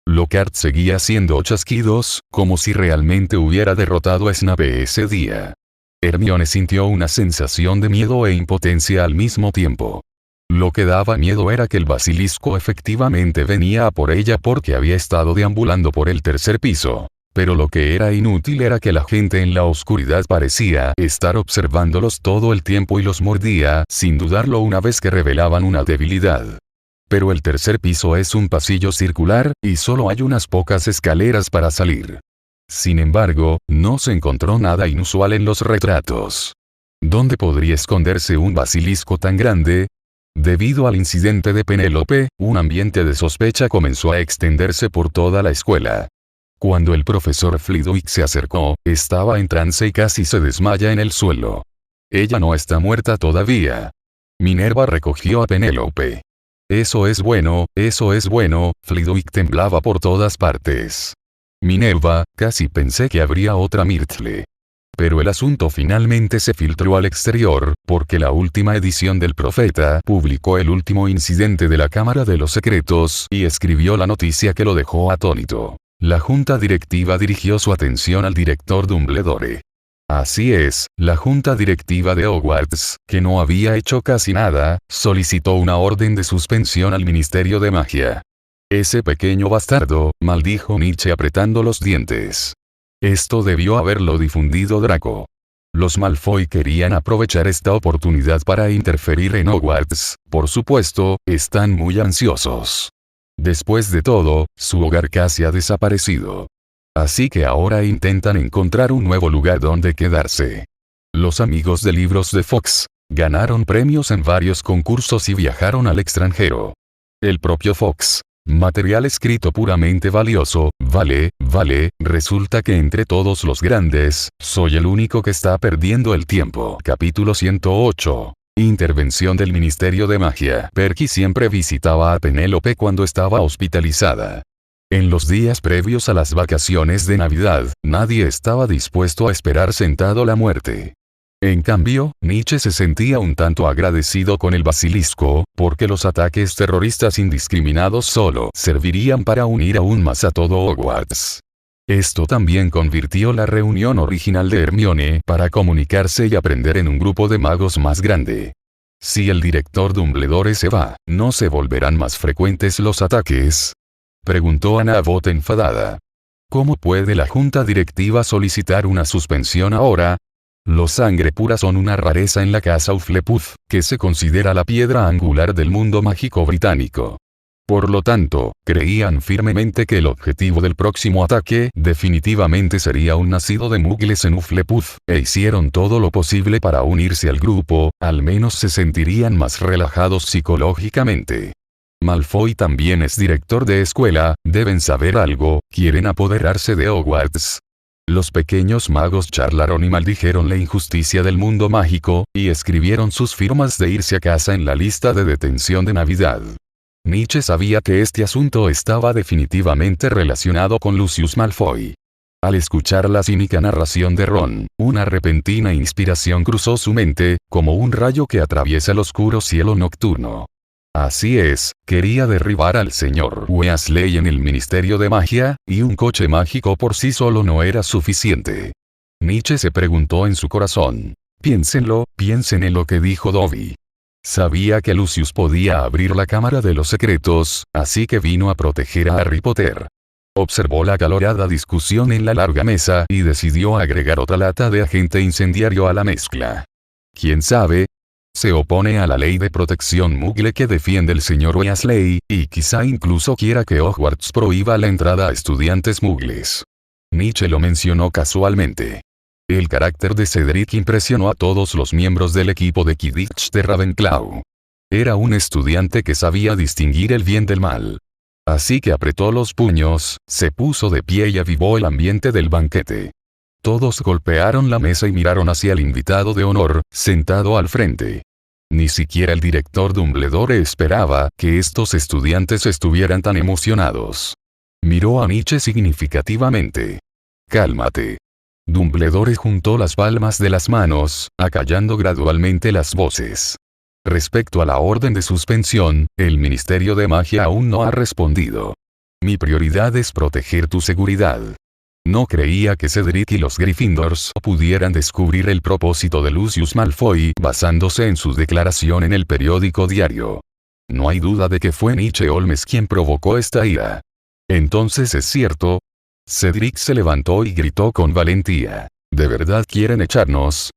Lockhart seguía haciendo chasquidos, como si realmente hubiera derrotado a Snape ese día. Hermione sintió una sensación de miedo e impotencia al mismo tiempo. Lo que daba miedo era que el basilisco efectivamente venía a por ella porque había estado deambulando por el tercer piso. Pero lo que era inútil era que la gente en la oscuridad parecía estar observándolos todo el tiempo y los mordía, sin dudarlo una vez que revelaban una debilidad. Pero el tercer piso es un pasillo circular, y solo hay unas pocas escaleras para salir. Sin embargo, no se encontró nada inusual en los retratos. ¿Dónde podría esconderse un basilisco tan grande? Debido al incidente de Penélope, un ambiente de sospecha comenzó a extenderse por toda la escuela. Cuando el profesor Flitwick se acercó, estaba en trance y casi se desmaya en el suelo. Ella no está muerta todavía. Minerva recogió a Penélope. Eso es bueno, Flitwick temblaba por todas partes. Minerva, casi pensé que habría otra Myrtle. Pero el asunto finalmente se filtró al exterior, porque la última edición del Profeta publicó el último incidente de la Cámara de los Secretos y escribió la noticia que lo dejó atónito. La junta directiva dirigió su atención al director Dumbledore. Así es, la junta directiva de Hogwarts, que no había hecho casi nada, solicitó una orden de suspensión al Ministerio de Magia. Ese pequeño bastardo, maldijo Nietzsche apretando los dientes. Esto debió haberlo difundido Draco. Los Malfoy querían aprovechar esta oportunidad para interferir en Hogwarts, por supuesto, están muy ansiosos. Después de todo, su hogar casi ha desaparecido. Así que ahora intentan encontrar un nuevo lugar donde quedarse. Los amigos de libros de Fox ganaron premios en varios concursos y viajaron al extranjero. El propio Fox. Material escrito puramente valioso, vale, resulta que entre todos los grandes, soy el único que está perdiendo el tiempo. Capítulo 108. Intervención del Ministerio de Magia. Perky siempre visitaba a Penélope cuando estaba hospitalizada. En los días previos a las vacaciones de Navidad, nadie estaba dispuesto a esperar sentado la muerte. En cambio, Nietzsche se sentía un tanto agradecido con el basilisco, porque los ataques terroristas indiscriminados solo servirían para unir aún más a todo Hogwarts. Esto también convirtió la reunión original de Hermione para comunicarse y aprender en un grupo de magos más grande. Si el director Dumbledore se va, ¿no se volverán más frecuentes los ataques?, preguntó Ana Abbott enfadada. ¿Cómo puede la junta directiva solicitar una suspensión ahora? Los sangre pura son una rareza en la casa Hufflepuff, que se considera la piedra angular del mundo mágico británico. Por lo tanto, creían firmemente que el objetivo del próximo ataque definitivamente sería un nacido de muggles en Hufflepuff, e hicieron todo lo posible para unirse al grupo, al menos se sentirían más relajados psicológicamente. Malfoy también es director de escuela, deben saber algo, quieren apoderarse de Hogwarts. Los pequeños magos charlaron y maldijeron la injusticia del mundo mágico, y escribieron sus firmas de irse a casa en la lista de detención de Navidad. Nietzsche sabía que este asunto estaba definitivamente relacionado con Lucius Malfoy. Al escuchar la cínica narración de Ron, una repentina inspiración cruzó su mente, como un rayo que atraviesa el oscuro cielo nocturno. Así es, quería derribar al señor Weasley en el Ministerio de Magia, y un coche mágico por sí solo no era suficiente. Nietzsche se preguntó en su corazón. Piensen en lo que dijo Dobby. Sabía que Lucius podía abrir la Cámara de los Secretos, así que vino a proteger a Harry Potter. Observó la acalorada discusión en la larga mesa y decidió agregar otra lata de agente incendiario a la mezcla. ¿Quién sabe? Se opone a la ley de protección muggle que defiende el señor Weasley, y quizá incluso quiera que Hogwarts prohíba la entrada a estudiantes muggles. Nietzsche lo mencionó casualmente. El carácter de Cedric impresionó a todos los miembros del equipo de Quidditch de Ravenclaw. Era un estudiante que sabía distinguir el bien del mal. Así que apretó los puños, se puso de pie y avivó el ambiente del banquete. Todos golpearon la mesa y miraron hacia el invitado de honor, sentado al frente. Ni siquiera el director Dumbledore esperaba que estos estudiantes estuvieran tan emocionados. Miró a Nietzsche significativamente. Cálmate. Dumbledore juntó las palmas de las manos, acallando gradualmente las voces. Respecto a la orden de suspensión, el Ministerio de Magia aún no ha respondido. Mi prioridad es proteger tu seguridad. No creía que Cedric y los Gryffindors pudieran descubrir el propósito de Lucius Malfoy basándose en su declaración en el periódico diario. No hay duda de que fue Nietzsche Holmes quien provocó esta ira. Entonces es cierto. Cedric se levantó y gritó con valentía. ¿De verdad quieren echarnos?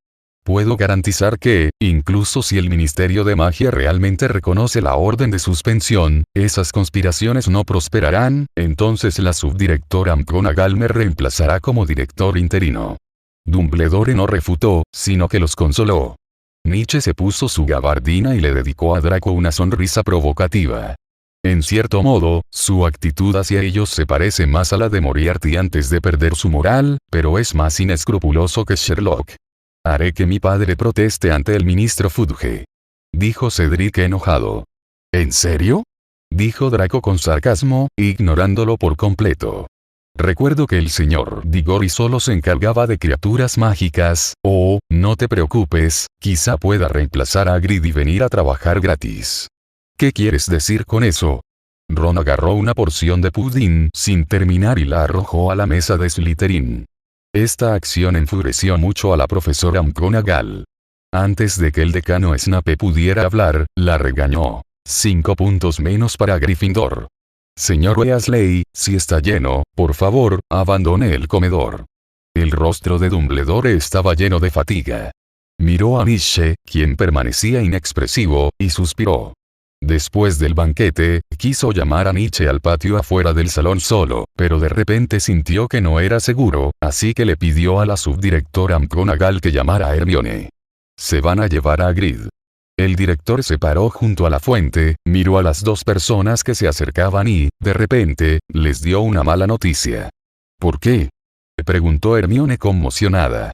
Puedo garantizar que, incluso si el Ministerio de Magia realmente reconoce la orden de suspensión, esas conspiraciones no prosperarán, entonces la subdirectora McGonagall me reemplazará como director interino. Dumbledore no refutó, sino que los consoló. Nietzsche se puso su gabardina y le dedicó a Draco una sonrisa provocativa. En cierto modo, su actitud hacia ellos se parece más a la de Moriarty antes de perder su moral, pero es más inescrupuloso que Sherlock. Haré que mi padre proteste ante el ministro Fudge. Dijo Cedric enojado. ¿En serio? Dijo Draco con sarcasmo, ignorándolo por completo. Recuerdo que el señor Diggory solo se encargaba de criaturas mágicas. Oh, no te preocupes, quizá pueda reemplazar a Hagrid y venir a trabajar gratis. ¿Qué quieres decir con eso? Ron agarró una porción de pudín sin terminar y la arrojó a la mesa de Slytherin. Esta acción enfureció mucho a la profesora McGonagall. Antes de que el decano Snape pudiera hablar, la regañó. 5 puntos menos para Gryffindor. Señor Weasley, si está lleno, por favor, abandone el comedor. El rostro de Dumbledore estaba lleno de fatiga. Miró a Nietzsche, quien permanecía inexpresivo, y suspiró. Después del banquete, quiso llamar a Nietzsche al patio afuera del salón solo, pero de repente sintió que no era seguro, así que le pidió a la subdirectora McGonagall que llamara a Hermione. Se van a llevar a Hagrid. El director se paró junto a la fuente, miró a las dos personas que se acercaban y, de repente, les dio una mala noticia. ¿Por qué?, preguntó Hermione conmocionada.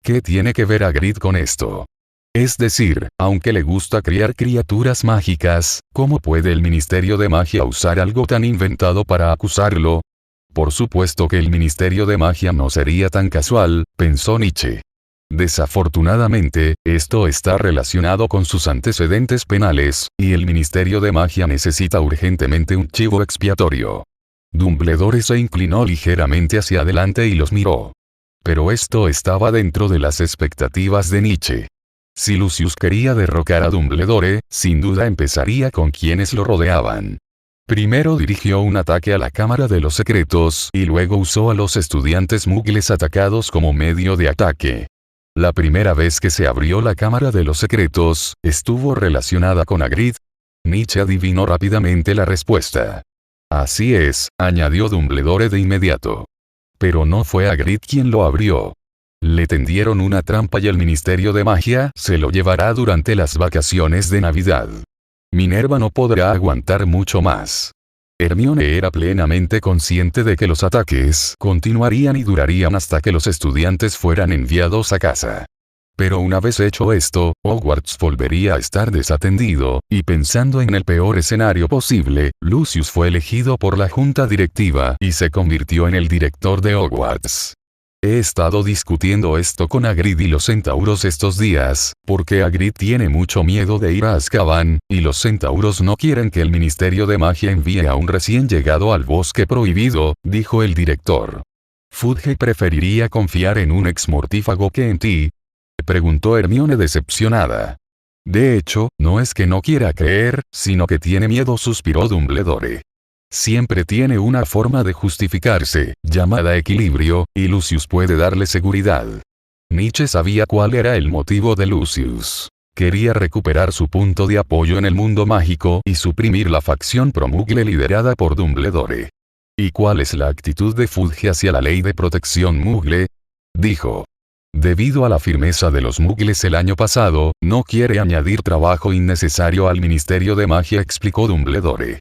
¿Qué tiene que ver Hagrid con esto? Es decir, aunque le gusta criar criaturas mágicas, ¿cómo puede el Ministerio de Magia usar algo tan inventado para acusarlo? Por supuesto que el Ministerio de Magia no sería tan casual, pensó Nietzsche. Desafortunadamente, esto está relacionado con sus antecedentes penales, y el Ministerio de Magia necesita urgentemente un chivo expiatorio. Dumbledore se inclinó ligeramente hacia adelante y los miró. Pero esto estaba dentro de las expectativas de Nietzsche. Si Lucius quería derrocar a Dumbledore, sin duda empezaría con quienes lo rodeaban. Primero dirigió un ataque a la Cámara de los Secretos y luego usó a los estudiantes muggles atacados como medio de ataque. La primera vez que se abrió la Cámara de los Secretos, estuvo relacionada con Hagrid. Nietzsche adivinó rápidamente la respuesta. Así es, añadió Dumbledore de inmediato. Pero no fue Hagrid quien lo abrió. Le tendieron una trampa y el Ministerio de Magia se lo llevará durante las vacaciones de Navidad. Minerva no podrá aguantar mucho más. Hermione era plenamente consciente de que los ataques continuarían y durarían hasta que los estudiantes fueran enviados a casa. Pero una vez hecho esto, Hogwarts volvería a estar desatendido, y pensando en el peor escenario posible, Lucius fue elegido por la junta directiva y se convirtió en el director de Hogwarts. He estado discutiendo esto con Hagrid y los centauros estos días, porque Hagrid tiene mucho miedo de ir a Azkaban, y los centauros no quieren que el Ministerio de Magia envíe a un recién llegado al Bosque Prohibido, dijo el director. ¿Fudge preferiría confiar en un ex mortífago que en ti?, preguntó Hermione decepcionada. De hecho, no es que no quiera creer, sino que tiene miedo, suspiró Dumbledore. Siempre tiene una forma de justificarse, llamada equilibrio, y Lucius puede darle seguridad. Nietzsche sabía cuál era el motivo de Lucius. Quería recuperar su punto de apoyo en el mundo mágico y suprimir la facción pro-muggle liderada por Dumbledore. ¿Y cuál es la actitud de Fudge hacia la ley de protección muggle?, dijo. Debido a la firmeza de los muggles el año pasado, no quiere añadir trabajo innecesario al Ministerio de Magia, explicó Dumbledore.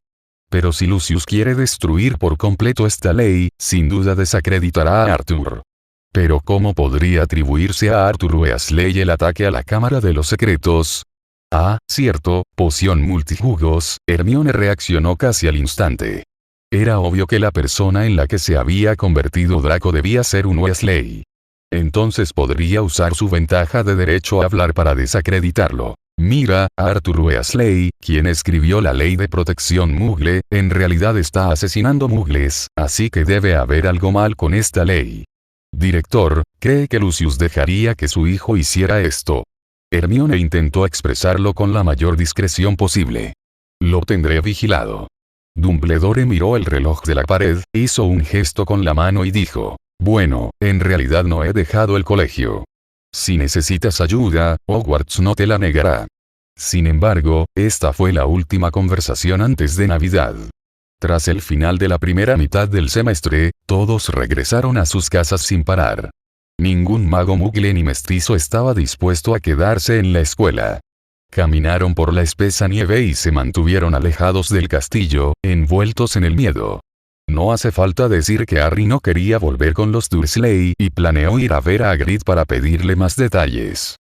Pero si Lucius quiere destruir por completo esta ley, sin duda desacreditará a Arthur. Pero ¿cómo podría atribuirse a Arthur Weasley el ataque a la Cámara de los Secretos? Ah, cierto, poción multijugos, Hermione reaccionó casi al instante. Era obvio que la persona en la que se había convertido Draco debía ser un Weasley. Entonces podría usar su ventaja de derecho a hablar para desacreditarlo. Mira, Arthur Weasley, quien escribió la ley de protección muggle, en realidad está asesinando muggles, así que debe haber algo mal con esta ley. Director, ¿cree que Lucius dejaría que su hijo hiciera esto? Hermione intentó expresarlo con la mayor discreción posible. Lo tendré vigilado. Dumbledore miró el reloj de la pared, hizo un gesto con la mano y dijo, bueno, en realidad no he dejado el colegio. Si necesitas ayuda, Hogwarts no te la negará. Sin embargo, esta fue la última conversación antes de Navidad. Tras el final de la primera mitad del semestre, todos regresaron a sus casas sin parar. Ningún mago muggle ni mestizo estaba dispuesto a quedarse en la escuela. Caminaron por la espesa nieve y se mantuvieron alejados del castillo, envueltos en el miedo. No hace falta decir que Harry no quería volver con los Dursley y planeó ir a ver a Hagrid para pedirle más detalles.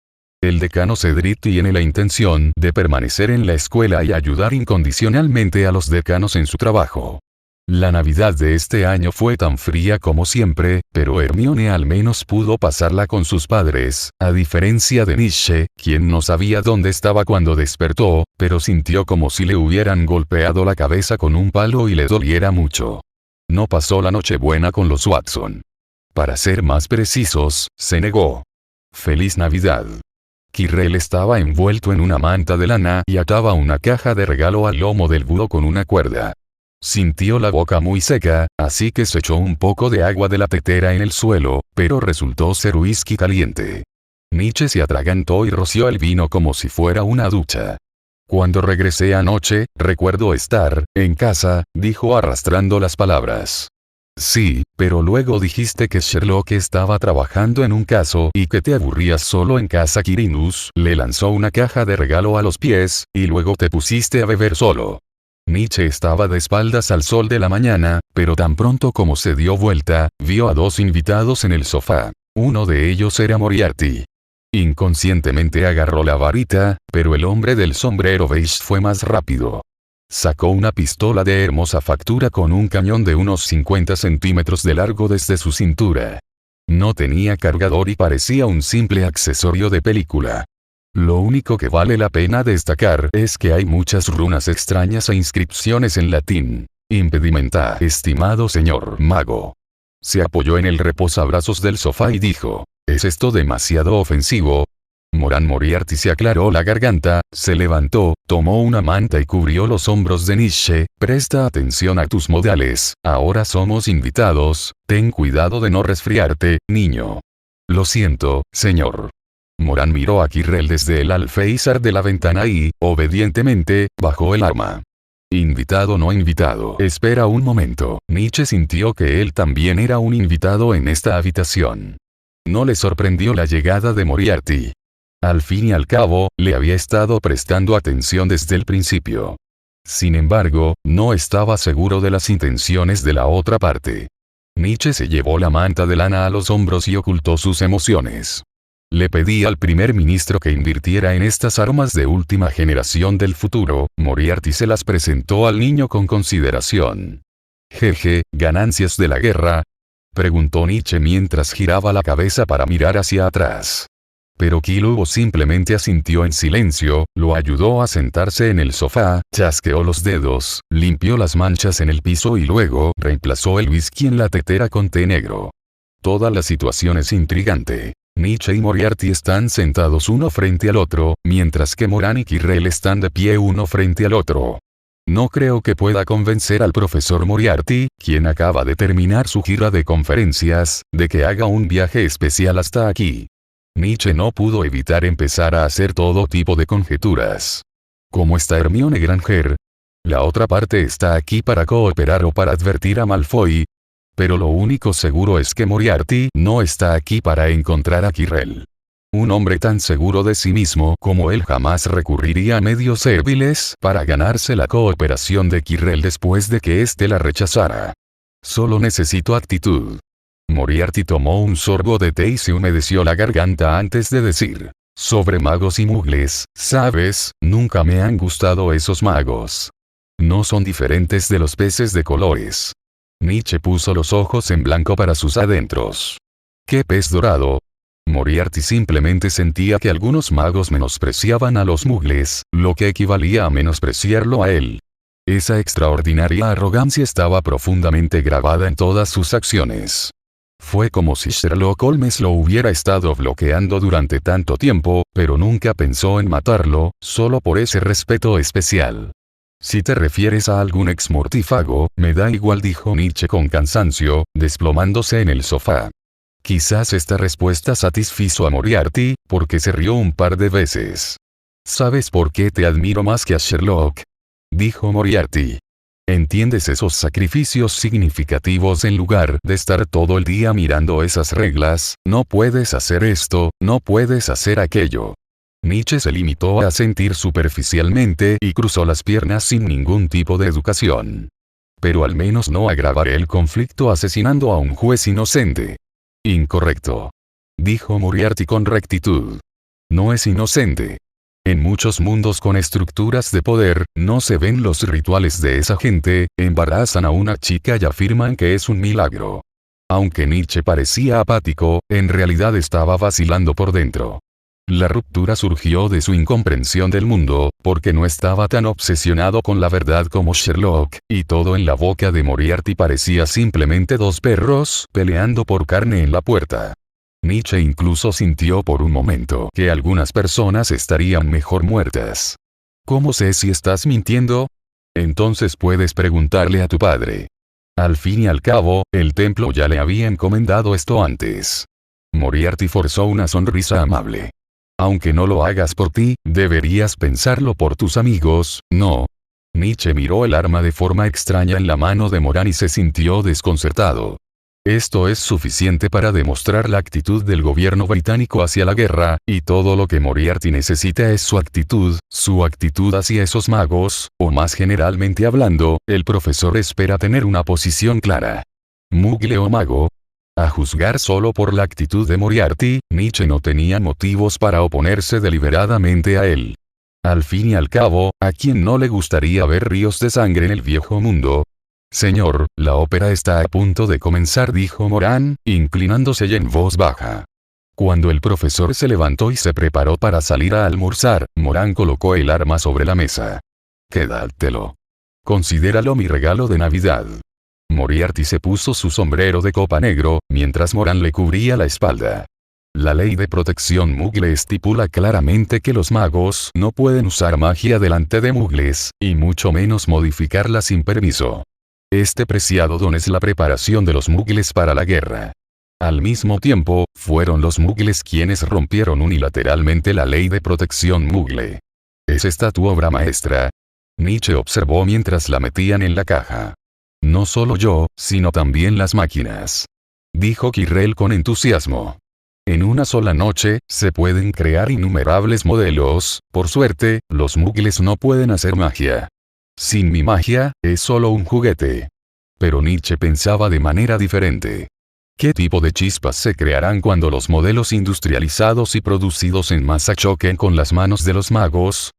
El decano Cedric tiene la intención de permanecer en la escuela y ayudar incondicionalmente a los decanos en su trabajo. La Navidad de este año fue tan fría como siempre, pero Hermione al menos pudo pasarla con sus padres, a diferencia de Nietzsche, quien no sabía dónde estaba cuando despertó, pero sintió como si le hubieran golpeado la cabeza con un palo y le doliera mucho. No pasó la Nochebuena con los Watson. Para ser más precisos, se negó. ¡Feliz Navidad! Quirrell estaba envuelto en una manta de lana y ataba una caja de regalo al lomo del búho con una cuerda. Sintió la boca muy seca, así que se echó un poco de agua de la tetera en el suelo, pero resultó ser whisky caliente. Nietzsche se atragantó y roció el vino como si fuera una ducha. Cuando regresé anoche, recuerdo estar en casa, dijo arrastrando las palabras. Sí, pero luego dijiste que Sherlock estaba trabajando en un caso y que te aburrías solo en casa. Quirinus le lanzó una caja de regalo a los pies, y luego te pusiste a beber solo. Nietzsche estaba de espaldas al sol de la mañana, pero tan pronto como se dio vuelta, vio a dos invitados en el sofá. Uno de ellos era Moriarty. Inconscientemente agarró la varita, pero el hombre del sombrero beige fue más rápido. Sacó una pistola de hermosa factura con un cañón de unos 50 centímetros de largo desde su cintura. No tenía cargador y parecía un simple accesorio de película. Lo único que vale la pena destacar es que hay muchas runas extrañas e inscripciones en latín. Impedimenta, estimado señor mago. Se apoyó en el reposabrazos del sofá y dijo, ¿es esto demasiado ofensivo? Moran Moriarty se aclaró la garganta, se levantó, tomó una manta y cubrió los hombros de Nietzsche. Presta atención a tus modales, ahora somos invitados, ten cuidado de no resfriarte, niño. Lo siento, señor. Moran miró a Quirrell desde el alféizar de la ventana y, obedientemente, bajó el arma. Invitado no invitado. Espera un momento. Nietzsche sintió que él también era un invitado en esta habitación. No le sorprendió la llegada de Moriarty. Al fin y al cabo, le había estado prestando atención desde el principio. Sin embargo, no estaba seguro de las intenciones de la otra parte. Nietzsche se llevó la manta de lana a los hombros y ocultó sus emociones. Le pedí al primer ministro que invirtiera en estas armas de última generación del futuro. Moriarty se las presentó al niño con consideración. Jeje, ¿ganancias de la guerra? Preguntó Nietzsche mientras giraba la cabeza para mirar hacia atrás. Pero Quilubo simplemente asintió en silencio, lo ayudó a sentarse en el sofá, chasqueó los dedos, limpió las manchas en el piso y luego reemplazó el whisky en la tetera con té negro. Toda la situación es intrigante. Nietzsche y Moriarty están sentados uno frente al otro, mientras que Moran y Quirrell están de pie uno frente al otro. No creo que pueda convencer al profesor Moriarty, quien acaba de terminar su gira de conferencias, de que haga un viaje especial hasta aquí. Nietzsche no pudo evitar empezar a hacer todo tipo de conjeturas. ¿Cómo está Hermione Granger? La otra parte está aquí para cooperar o para advertir a Malfoy. Pero lo único seguro es que Moriarty no está aquí para encontrar a Quirrell. Un hombre tan seguro de sí mismo como él jamás recurriría a medios serviles para ganarse la cooperación de Quirrell después de que éste la rechazara. Solo necesito actitud. Moriarty tomó un sorbo de té y se humedeció la garganta antes de decir, sobre magos y mugles, ¿sabes? Nunca me han gustado esos magos. No son diferentes de los peces de colores. Nietzsche puso los ojos en blanco para sus adentros. ¿Qué pez dorado? Moriarty simplemente sentía que algunos magos menospreciaban a los mugles, lo que equivalía a menospreciarlo a él. Esa extraordinaria arrogancia estaba profundamente grabada en todas sus acciones. Fue como si Sherlock Holmes lo hubiera estado bloqueando durante tanto tiempo, pero nunca pensó en matarlo, solo por ese respeto especial. Si te refieres a algún ex mortífago, me da igual, dijo Nietzsche con cansancio, desplomándose en el sofá. Quizás esta respuesta satisfizo a Moriarty, porque se rió un par de veces. ¿Sabes por qué te admiro más que a Sherlock? Dijo Moriarty. ¿Entiendes esos sacrificios significativos en lugar de estar todo el día mirando esas reglas? No puedes hacer esto, no puedes hacer aquello. Nietzsche se limitó a asentir superficialmente y cruzó las piernas sin ningún tipo de educación. Pero al menos no agravaré el conflicto asesinando a un juez inocente. Incorrecto. Dijo Moriarty con rectitud. No es inocente. En muchos mundos con estructuras de poder, no se ven los rituales de esa gente, embarazan a una chica y afirman que es un milagro. Aunque Nietzsche parecía apático, en realidad estaba vacilando por dentro. La ruptura surgió de su incomprensión del mundo, porque no estaba tan obsesionado con la verdad como Sherlock, y todo en la boca de Moriarty parecía simplemente dos perros peleando por carne en la puerta. Nietzsche incluso sintió por un momento que algunas personas estarían mejor muertas. ¿Cómo sé si estás mintiendo? Entonces puedes preguntarle a tu padre. Al fin y al cabo, el templo ya le había encomendado esto antes. Moriarty forzó una sonrisa amable. Aunque no lo hagas por ti, deberías pensarlo por tus amigos, ¿no? Nietzsche miró el arma de forma extraña en la mano de Moran y se sintió desconcertado. Esto es suficiente para demostrar la actitud del gobierno británico hacia la guerra, y todo lo que Moriarty necesita es su actitud hacia esos magos, o más generalmente hablando, el profesor espera tener una posición clara. ¿Mugle o mago? A juzgar solo por la actitud de Moriarty, Nietzsche no tenía motivos para oponerse deliberadamente a él. Al fin y al cabo, ¿a quién no le gustaría ver ríos de sangre en el viejo mundo? Señor, la ópera está a punto de comenzar, dijo Moran, inclinándose en voz baja. Cuando el profesor se levantó y se preparó para salir a almorzar, Moran colocó el arma sobre la mesa. Quédatelo. Considéralo mi regalo de Navidad. Moriarty se puso su sombrero de copa negro, mientras Moran le cubría la espalda. La ley de protección Mugle estipula claramente que los magos no pueden usar magia delante de mugles, y mucho menos modificarla sin permiso. Este preciado don es la preparación de los mugles para la guerra. Al mismo tiempo, fueron los mugles quienes rompieron unilateralmente la ley de protección Mugle. ¿Es esta tu obra maestra? Nietzsche observó mientras la metían en la caja. No solo yo, sino también las máquinas. Dijo Quirrell con entusiasmo. En una sola noche, se pueden crear innumerables modelos, por suerte, los mugles no pueden hacer magia. Sin mi magia, es solo un juguete. Pero Nietzsche pensaba de manera diferente. ¿Qué tipo de chispas se crearán cuando los modelos industrializados y producidos en masa choquen con las manos de los magos?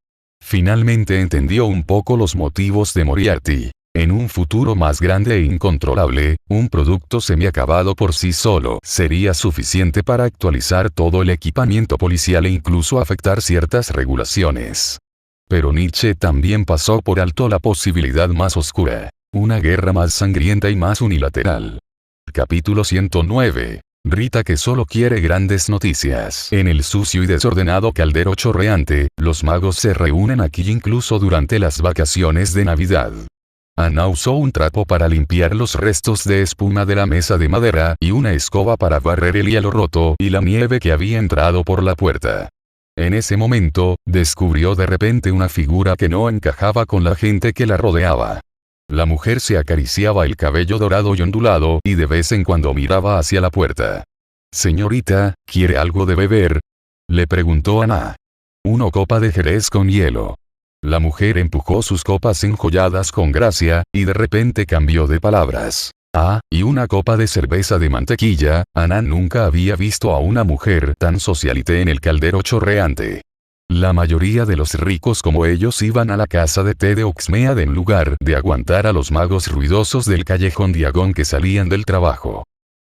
Finalmente entendió un poco los motivos de Moriarty. En un futuro más grande e incontrolable, un producto semiacabado por sí solo sería suficiente para actualizar todo el equipamiento policial e incluso afectar ciertas regulaciones. Pero Nietzsche también pasó por alto la posibilidad más oscura, una guerra más sangrienta y más unilateral. Capítulo 109. Rita que solo quiere grandes noticias. En el sucio y desordenado caldero chorreante, los magos se reúnen aquí incluso durante las vacaciones de Navidad. Anna usó un trapo para limpiar los restos de espuma de la mesa de madera y una escoba para barrer el hielo roto y la nieve que había entrado por la puerta. En ese momento, descubrió de repente una figura que no encajaba con la gente que la rodeaba. La mujer se acariciaba el cabello dorado y ondulado y de vez en cuando miraba hacia la puerta. «Señorita, ¿quiere algo de beber?», le preguntó Anna. «Una copa de jerez con hielo». La mujer empujó sus copas enjolladas con gracia, y de repente cambió de palabras. «Ah, y una copa de cerveza de mantequilla». Anna nunca había visto a una mujer tan socialité en el caldero chorreante. La mayoría de los ricos como ellos iban a la casa de té de Oxmead en lugar de aguantar a los magos ruidosos del callejón Diagon que salían del trabajo.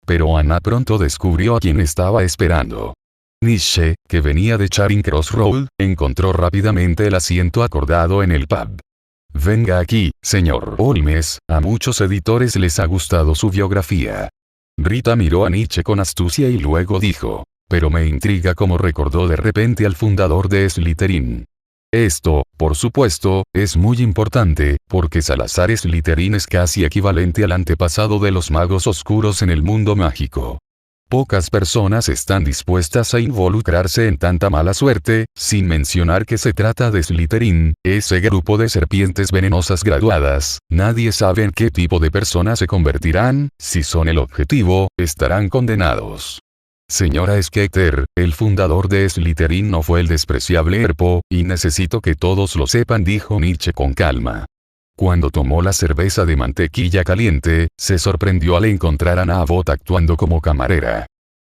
Pero Anna pronto descubrió a quien estaba esperando. Nietzsche, que venía de Charing Cross Road, encontró rápidamente el asiento acordado en el pub. «Venga aquí, señor Holmes, a muchos editores les ha gustado su biografía». Rita miró a Nietzsche con astucia y luego dijo: «Pero me intriga cómo recordó de repente al fundador de Slytherin». Esto, por supuesto, es muy importante, porque Salazar Slytherin es casi equivalente al antepasado de los magos oscuros en el mundo mágico. Pocas personas están dispuestas a involucrarse en tanta mala suerte, sin mencionar que se trata de Slytherin, ese grupo de serpientes venenosas graduadas. Nadie sabe en qué tipo de personas se convertirán, si son el objetivo, estarán condenados. Señora Skeeter, el fundador de Slytherin no fue el despreciable Herpo, y necesito que todos lo sepan, dijo Nietzsche con calma. Cuando tomó la cerveza de mantequilla caliente, se sorprendió al encontrar a Anna Abbott actuando como camarera.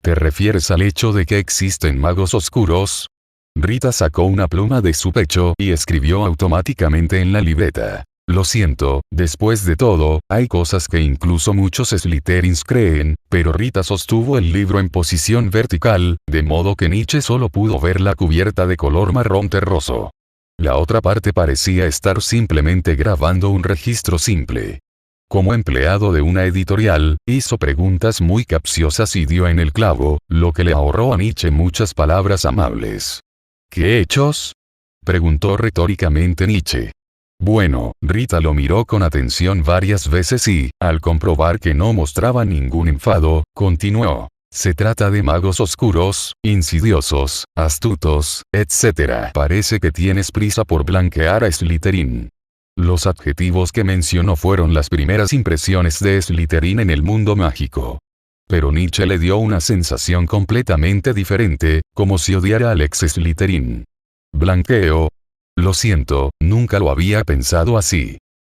¿Te refieres al hecho de que existen magos oscuros? Rita sacó una pluma de su pecho y escribió automáticamente en la libreta. Lo siento, después de todo, hay cosas que incluso muchos Slytherins creen, pero Rita sostuvo el libro en posición vertical, de modo que Nietzsche solo pudo ver la cubierta de color marrón terroso. La otra parte parecía estar simplemente grabando un registro simple. Como empleado de una editorial, hizo preguntas muy capciosas y dio en el clavo, lo que le ahorró a Nietzsche muchas palabras amables. ¿Qué hechos?, preguntó retóricamente Nietzsche. Bueno, Rita lo miró con atención varias veces y, al comprobar que no mostraba ningún enfado, continuó. Se trata de magos oscuros, insidiosos, astutos, etc. Parece que tienes prisa por blanquear a Slytherin. Los adjetivos que mencionó fueron las primeras impresiones de Slytherin en el mundo mágico. Pero Nietzsche le dio una sensación completamente diferente, como si odiara al ex Slytherin. Blanqueo. Lo siento, nunca lo había pensado así.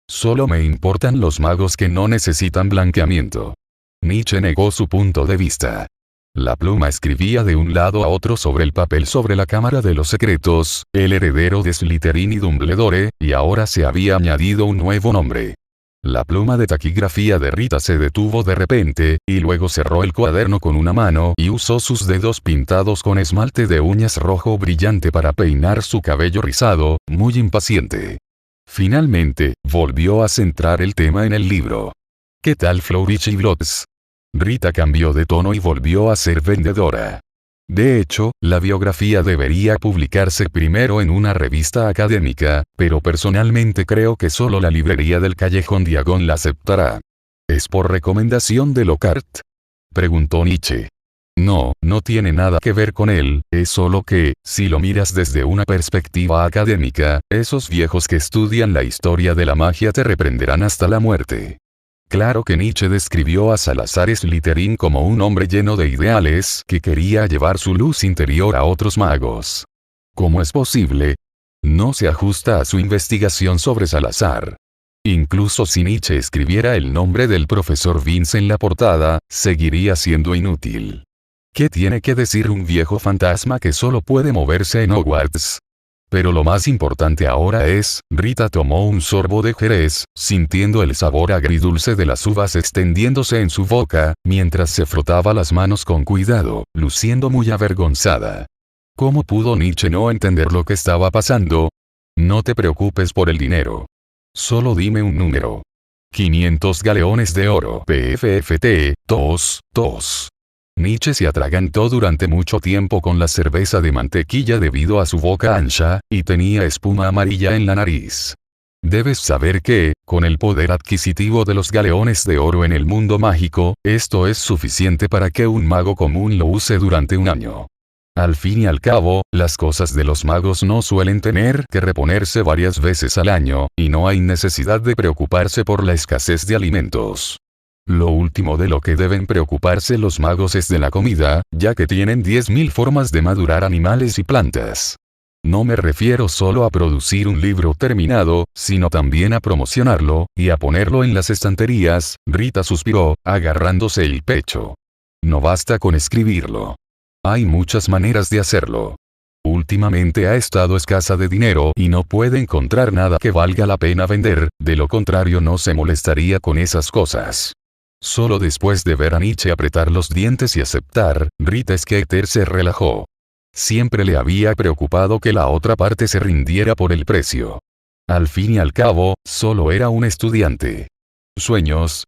Solo me importan los magos que no necesitan blanqueamiento. Nietzsche negó su punto de vista. La pluma escribía de un lado a otro sobre el papel sobre la Cámara de los Secretos, el heredero de Slytherin y Dumbledore, y ahora se había añadido un nuevo nombre. La pluma de taquigrafía de Rita se detuvo de repente, y luego cerró el cuaderno con una mano y usó sus dedos pintados con esmalte de uñas rojo brillante para peinar su cabello rizado, muy impaciente. Finalmente, volvió a centrar el tema en el libro. ¿Qué tal Flourish y Blotts? Rita cambió de tono y volvió a ser vendedora. De hecho, la biografía debería publicarse primero en una revista académica, pero personalmente creo que solo la librería del Callejón Diagon la aceptará. ¿Es por recomendación de Lockhart?, preguntó Nietzsche. No, no tiene nada que ver con él, es solo que, si lo miras desde una perspectiva académica, esos viejos que estudian la historia de la magia te reprenderán hasta la muerte. Claro que Nietzsche describió a Salazar Slytherin como un hombre lleno de ideales que quería llevar su luz interior a otros magos. ¿Cómo es posible? No se ajusta a su investigación sobre Salazar. Incluso si Nietzsche escribiera el nombre del profesor Vince en la portada, seguiría siendo inútil. ¿Qué tiene que decir un viejo fantasma que solo puede moverse en Hogwarts? Pero lo más importante ahora es, Rita tomó un sorbo de jerez, sintiendo el sabor agridulce de las uvas extendiéndose en su boca, mientras se frotaba las manos con cuidado, luciendo muy avergonzada. ¿Cómo pudo Nietzsche no entender lo que estaba pasando? No te preocupes por el dinero. Solo dime un número. 500 galeones de oro. PFFT, tos. Nietzsche se atragantó durante mucho tiempo con la cerveza de mantequilla debido a su boca ancha, y tenía espuma amarilla en la nariz. Debes saber que, con el poder adquisitivo de los galeones de oro en el mundo mágico, esto es suficiente para que un mago común lo use durante un año. Al fin y al cabo, las cosas de los magos no suelen tener que reponerse varias veces al año, y no hay necesidad de preocuparse por la escasez de alimentos. Lo último de lo que deben preocuparse los magos es de la comida, ya que tienen 10.000 formas de madurar animales y plantas. No me refiero solo a producir un libro terminado, sino también a promocionarlo, y a ponerlo en las estanterías. Rita suspiró, agarrándose el pecho. No basta con escribirlo. Hay muchas maneras de hacerlo. Últimamente ha estado escasa de dinero y no puede encontrar nada que valga la pena vender, de lo contrario no se molestaría con esas cosas. Solo después de ver a Nietzsche apretar los dientes y aceptar, Rita Skeeter se relajó. Siempre le había preocupado que la otra parte se rindiera por el precio. Al fin y al cabo, solo era un estudiante.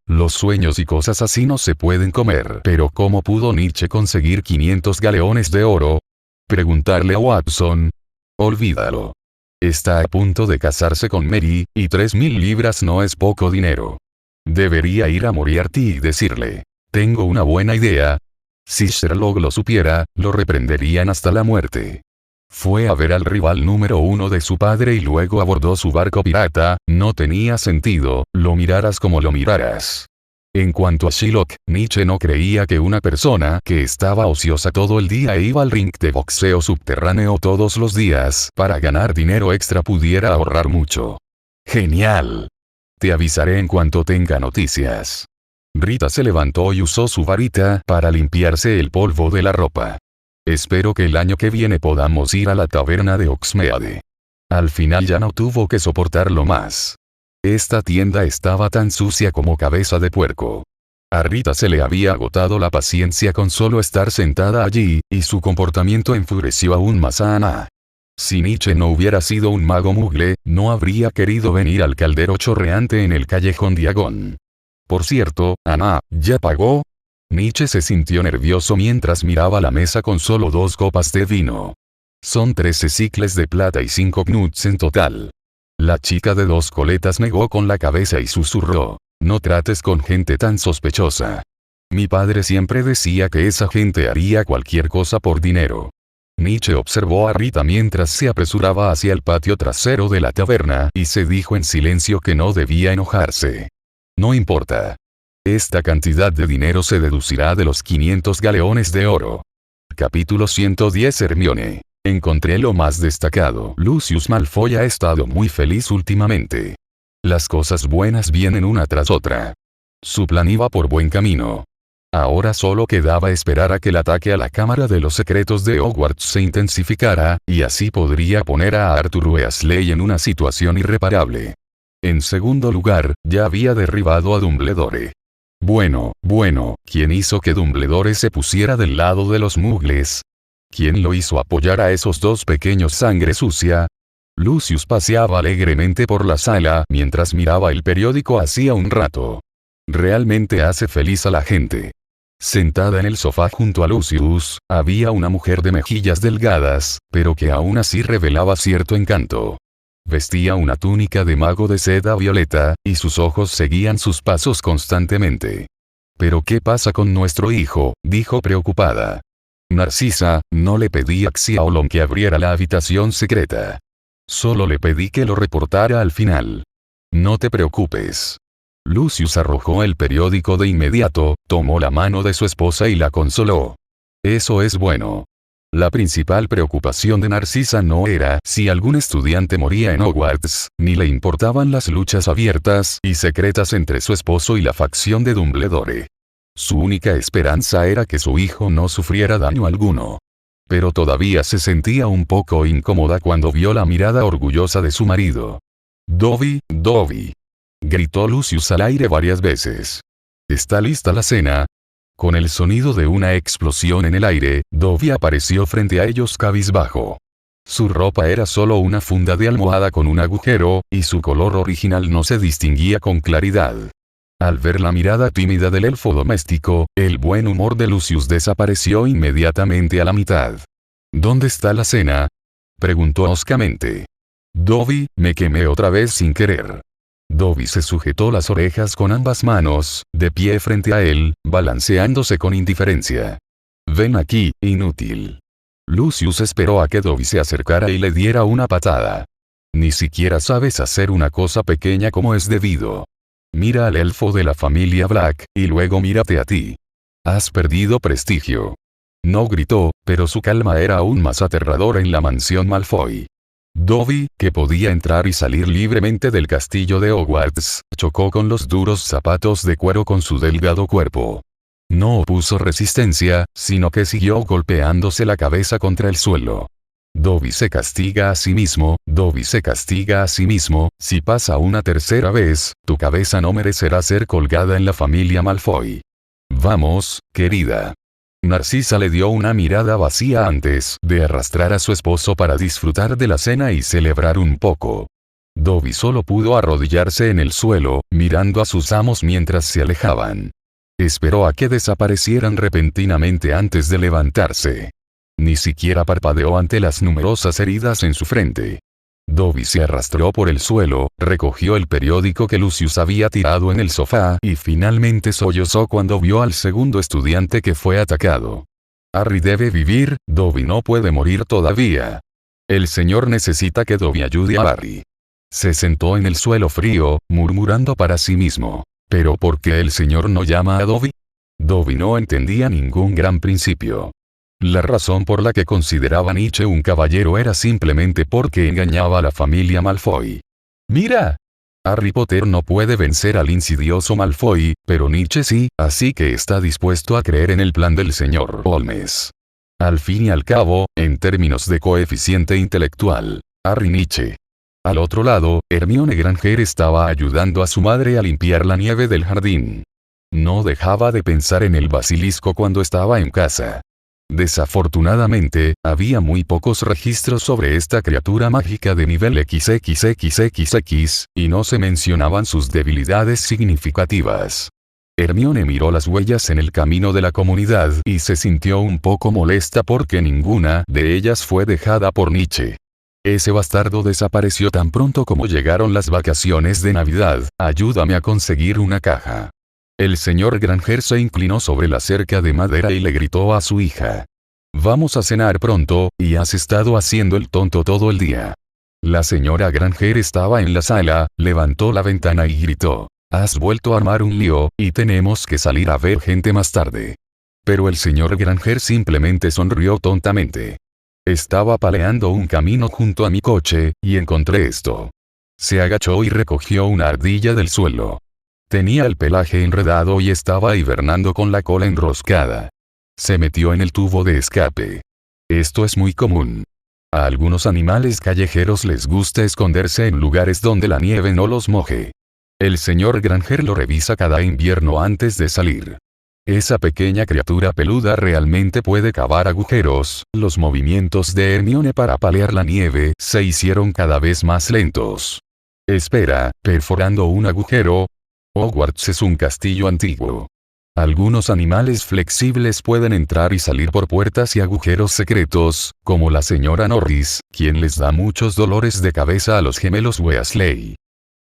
Los sueños y cosas así no se pueden comer. Pero ¿cómo pudo Nietzsche conseguir 500 galeones de oro? Preguntarle a Watson. Olvídalo. Está a punto de casarse con Mary, y 3.000 libras no es poco dinero. Debería ir a Moriarty y decirle, tengo una buena idea. Si Sherlock lo supiera, lo reprenderían hasta la muerte. Fue a ver al rival número 1 de su padre y luego abordó su barco pirata. No tenía sentido, lo miraras como lo miraras. En cuanto a Shylock, Nietzsche no creía que una persona que estaba ociosa todo el día e iba al ring de boxeo subterráneo todos los días para ganar dinero extra pudiera ahorrar mucho. Genial. Te avisaré en cuanto tenga noticias. Rita se levantó y usó su varita para limpiarse el polvo de la ropa. Espero que el año que viene podamos ir a la taberna de Oxmeade. Al final ya no tuvo que soportarlo más. Esta tienda estaba tan sucia como cabeza de puerco. A Rita se le había agotado la paciencia con solo estar sentada allí, y su comportamiento enfureció aún más a Anna. Si Nietzsche no hubiera sido un mago mugle, no habría querido venir al caldero chorreante en el Callejón Diagon. Por cierto, Anna, ¿ya pagó? Nietzsche se sintió nervioso mientras miraba la mesa con solo 2 copas de vino. Son 13 sicles de plata y 5 knuts en total. La chica de dos coletas negó con la cabeza y susurró. No trates con gente tan sospechosa. Mi padre siempre decía que esa gente haría cualquier cosa por dinero. Nietzsche observó a Rita mientras se apresuraba hacia el patio trasero de la taberna y se dijo en silencio que no debía enojarse. No importa. Esta cantidad de dinero se deducirá de los 500 galeones de oro. Capítulo 110. Hermione. Encontré lo más destacado. Lucius Malfoy ha estado muy feliz últimamente. Las cosas buenas vienen una tras otra. Su plan iba por buen camino. Ahora solo quedaba esperar a que el ataque a la Cámara de los Secretos de Hogwarts se intensificara, y así podría poner a Arthur Weasley en una situación irreparable. En segundo lugar, ya había derribado a Dumbledore. Bueno, ¿quién hizo que Dumbledore se pusiera del lado de los muggles? ¿Quién lo hizo apoyar a esos dos pequeños sangre sucia? Lucius paseaba alegremente por la sala mientras miraba el periódico hacía un rato. Realmente hace feliz a la gente. Sentada en el sofá junto a Lucius, había una mujer de mejillas delgadas, pero que aún así revelaba cierto encanto. Vestía una túnica de mago de seda violeta, y sus ojos seguían sus pasos constantemente. «¿Pero qué pasa con nuestro hijo?», dijo preocupada. Narcisa, no le pedí a Xiaolong que abriera la habitación secreta. Solo le pedí que lo reportara al final. No te preocupes. Lucius arrojó el periódico de inmediato, tomó la mano de su esposa y la consoló. Eso es bueno. La principal preocupación de Narcisa no era si algún estudiante moría en Hogwarts, ni le importaban las luchas abiertas y secretas entre su esposo y la facción de Dumbledore. Su única esperanza era que su hijo no sufriera daño alguno. Pero todavía se sentía un poco incómoda cuando vio la mirada orgullosa de su marido. «Dobby, Dobby», gritó Lucius al aire varias veces. «¿Está lista la cena?». Con el sonido de una explosión en el aire, Dobby apareció frente a ellos cabizbajo. Su ropa era solo una funda de almohada con un agujero, y su color original no se distinguía con claridad. Al ver la mirada tímida del elfo doméstico, el buen humor de Lucius desapareció inmediatamente a la mitad. «¿Dónde está la cena?», preguntó hoscamente. «Dobby, me quemé otra vez sin querer». Dobby se sujetó las orejas con ambas manos, de pie frente a él, balanceándose con indiferencia. «Ven aquí, inútil». Lucius esperó a que Dobby se acercara y le diera una patada. «Ni siquiera sabes hacer una cosa pequeña como es debido. Mira al elfo de la familia Black, y luego mírate a ti. Has perdido prestigio». No gritó, pero su calma era aún más aterradora en la mansión Malfoy. Dobby, que podía entrar y salir libremente del castillo de Hogwarts, chocó con los duros zapatos de cuero con su delgado cuerpo. No opuso resistencia, sino que siguió golpeándose la cabeza contra el suelo. Dobby se castiga a sí mismo, Dobby se castiga a sí mismo, si pasa una tercera vez, tu cabeza no merecerá ser colgada en la familia Malfoy. Vamos, querida. Narcisa le dio una mirada vacía antes de arrastrar a su esposo para disfrutar de la cena y celebrar un poco. Dobby solo pudo arrodillarse en el suelo, mirando a sus amos mientras se alejaban. Esperó a que desaparecieran repentinamente antes de levantarse. Ni siquiera parpadeó ante las numerosas heridas en su frente. Dobby se arrastró por el suelo, recogió el periódico que Lucius había tirado en el sofá y finalmente sollozó cuando vio al segundo estudiante que fue atacado. Harry debe vivir, Dobby no puede morir todavía. El señor necesita que Dobby ayude a Harry. Se sentó en el suelo frío, murmurando para sí mismo. ¿Pero por qué el señor no llama a Dobby? Dobby no entendía ningún gran principio. La razón por la que consideraba a Nietzsche un caballero era simplemente porque engañaba a la familia Malfoy. «Mira. Harry Potter no puede vencer al insidioso Malfoy, pero Nietzsche sí, así que está dispuesto a creer en el plan del señor Holmes. Al fin y al cabo, en términos de coeficiente intelectual, Harry Nietzsche». Al otro lado, Hermione Granger estaba ayudando a su madre a limpiar la nieve del jardín. No dejaba de pensar en el basilisco cuando estaba en casa. Desafortunadamente, había muy pocos registros sobre esta criatura mágica de nivel XXXXX, y no se mencionaban sus debilidades significativas. Hermione miró las huellas en el camino de la comunidad y se sintió un poco molesta porque ninguna de ellas fue dejada por Nietzsche. Ese bastardo desapareció tan pronto como llegaron las vacaciones de Navidad. Ayúdame a conseguir una caja. El señor Granger se inclinó sobre la cerca de madera y le gritó a su hija. Vamos a cenar pronto, y has estado haciendo el tonto todo el día. La señora Granger estaba en la sala, levantó la ventana y gritó. Has vuelto a armar un lío, y tenemos que salir a ver gente más tarde. Pero el señor Granger simplemente sonrió tontamente. Estaba paleando un camino junto a mi coche, y encontré esto. Se agachó y recogió una ardilla del suelo. Tenía el pelaje enredado y estaba hibernando con la cola enroscada. Se metió en el tubo de escape. Esto es muy común. A algunos animales callejeros les gusta esconderse en lugares donde la nieve no los moje. El señor Granger lo revisa cada invierno antes de salir. Esa pequeña criatura peluda realmente puede cavar agujeros. Los movimientos de Hermione para palear la nieve se hicieron cada vez más lentos. Espera, perforando un agujero. Hogwarts es un castillo antiguo. Algunos animales flexibles pueden entrar y salir por puertas y agujeros secretos, como la señora Norris, quien les da muchos dolores de cabeza a los gemelos Weasley.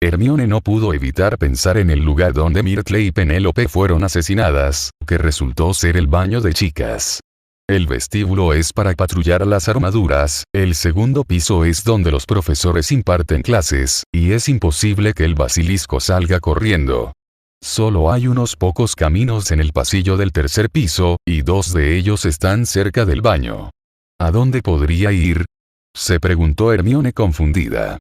Hermione no pudo evitar pensar en el lugar donde Myrtle y Penélope fueron asesinadas, que resultó ser el baño de chicas. El vestíbulo es para patrullar las armaduras, el segundo piso es donde los profesores imparten clases, y es imposible que el basilisco salga corriendo. Solo hay unos pocos caminos en el pasillo del tercer piso, y 2 de ellos están cerca del baño. ¿A dónde podría ir? Se preguntó Hermione confundida.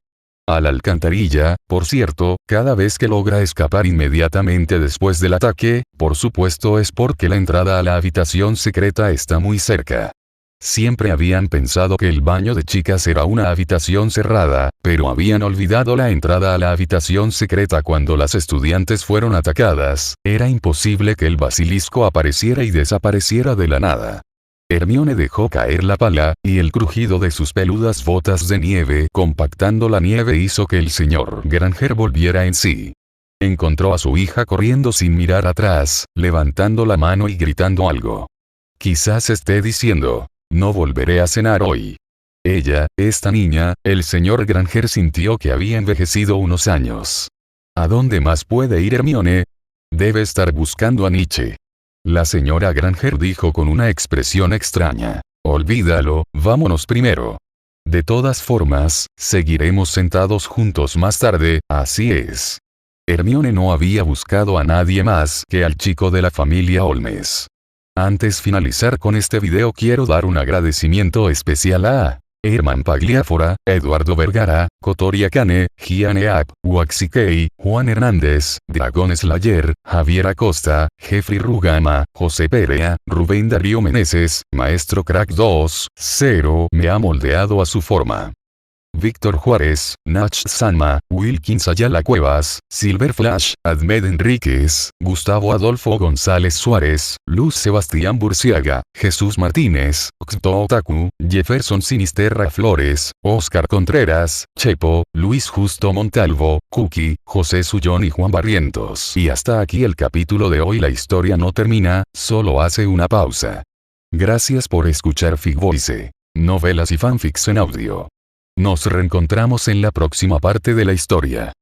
A la alcantarilla, por cierto, cada vez que logra escapar inmediatamente después del ataque, por supuesto es porque la entrada a la habitación secreta está muy cerca. Siempre habían pensado que el baño de chicas era una habitación cerrada, pero habían olvidado la entrada a la habitación secreta cuando las estudiantes fueron atacadas. Era imposible que el basilisco apareciera y desapareciera de la nada. Hermione dejó caer la pala, y el crujido de sus peludas botas de nieve compactando la nieve hizo que el señor Granger volviera en sí. Encontró a su hija corriendo sin mirar atrás, levantando la mano y gritando algo. Quizás esté diciendo, no volveré a cenar hoy. Ella, esta niña, el señor Granger sintió que había envejecido unos años. ¿A dónde más puede ir Hermione? Debe estar buscando a Nietzsche. La señora Granger dijo con una expresión extraña. Olvídalo, vámonos primero. De todas formas, seguiremos sentados juntos más tarde, así es. Hermione no había buscado a nadie más que al chico de la familia Holmes. Antes de finalizar con este video quiero dar un agradecimiento especial a Herman Pagliafora, Eduardo Vergara, Kotori Akane, Gianne App, Waxikei, Juan Hernández, Dragon Slayer, Javier Acosta, Jeffrey Rugama, José Perea, Rubén Darío Meneses, Maestro Crack 2, 0, me ha moldeado a su forma. Víctor Juárez, Nach Sanma, Wilkins Ayala Cuevas, Silver Flash, Admed Enríquez, Gustavo Adolfo González Suárez, Luz Sebastián Burciaga, Jesús Martínez, Octo Otaku, Jefferson Sinisterra Flores, Oscar Contreras, Chepo, Luis Justo Montalvo, Cookie, José Sullón y Juan Barrientos. Y hasta aquí el capítulo de hoy. La historia no termina, solo hace una pausa. Gracias por escuchar Figvoice, novelas y fanfics en audio. Nos reencontramos en la próxima parte de la historia.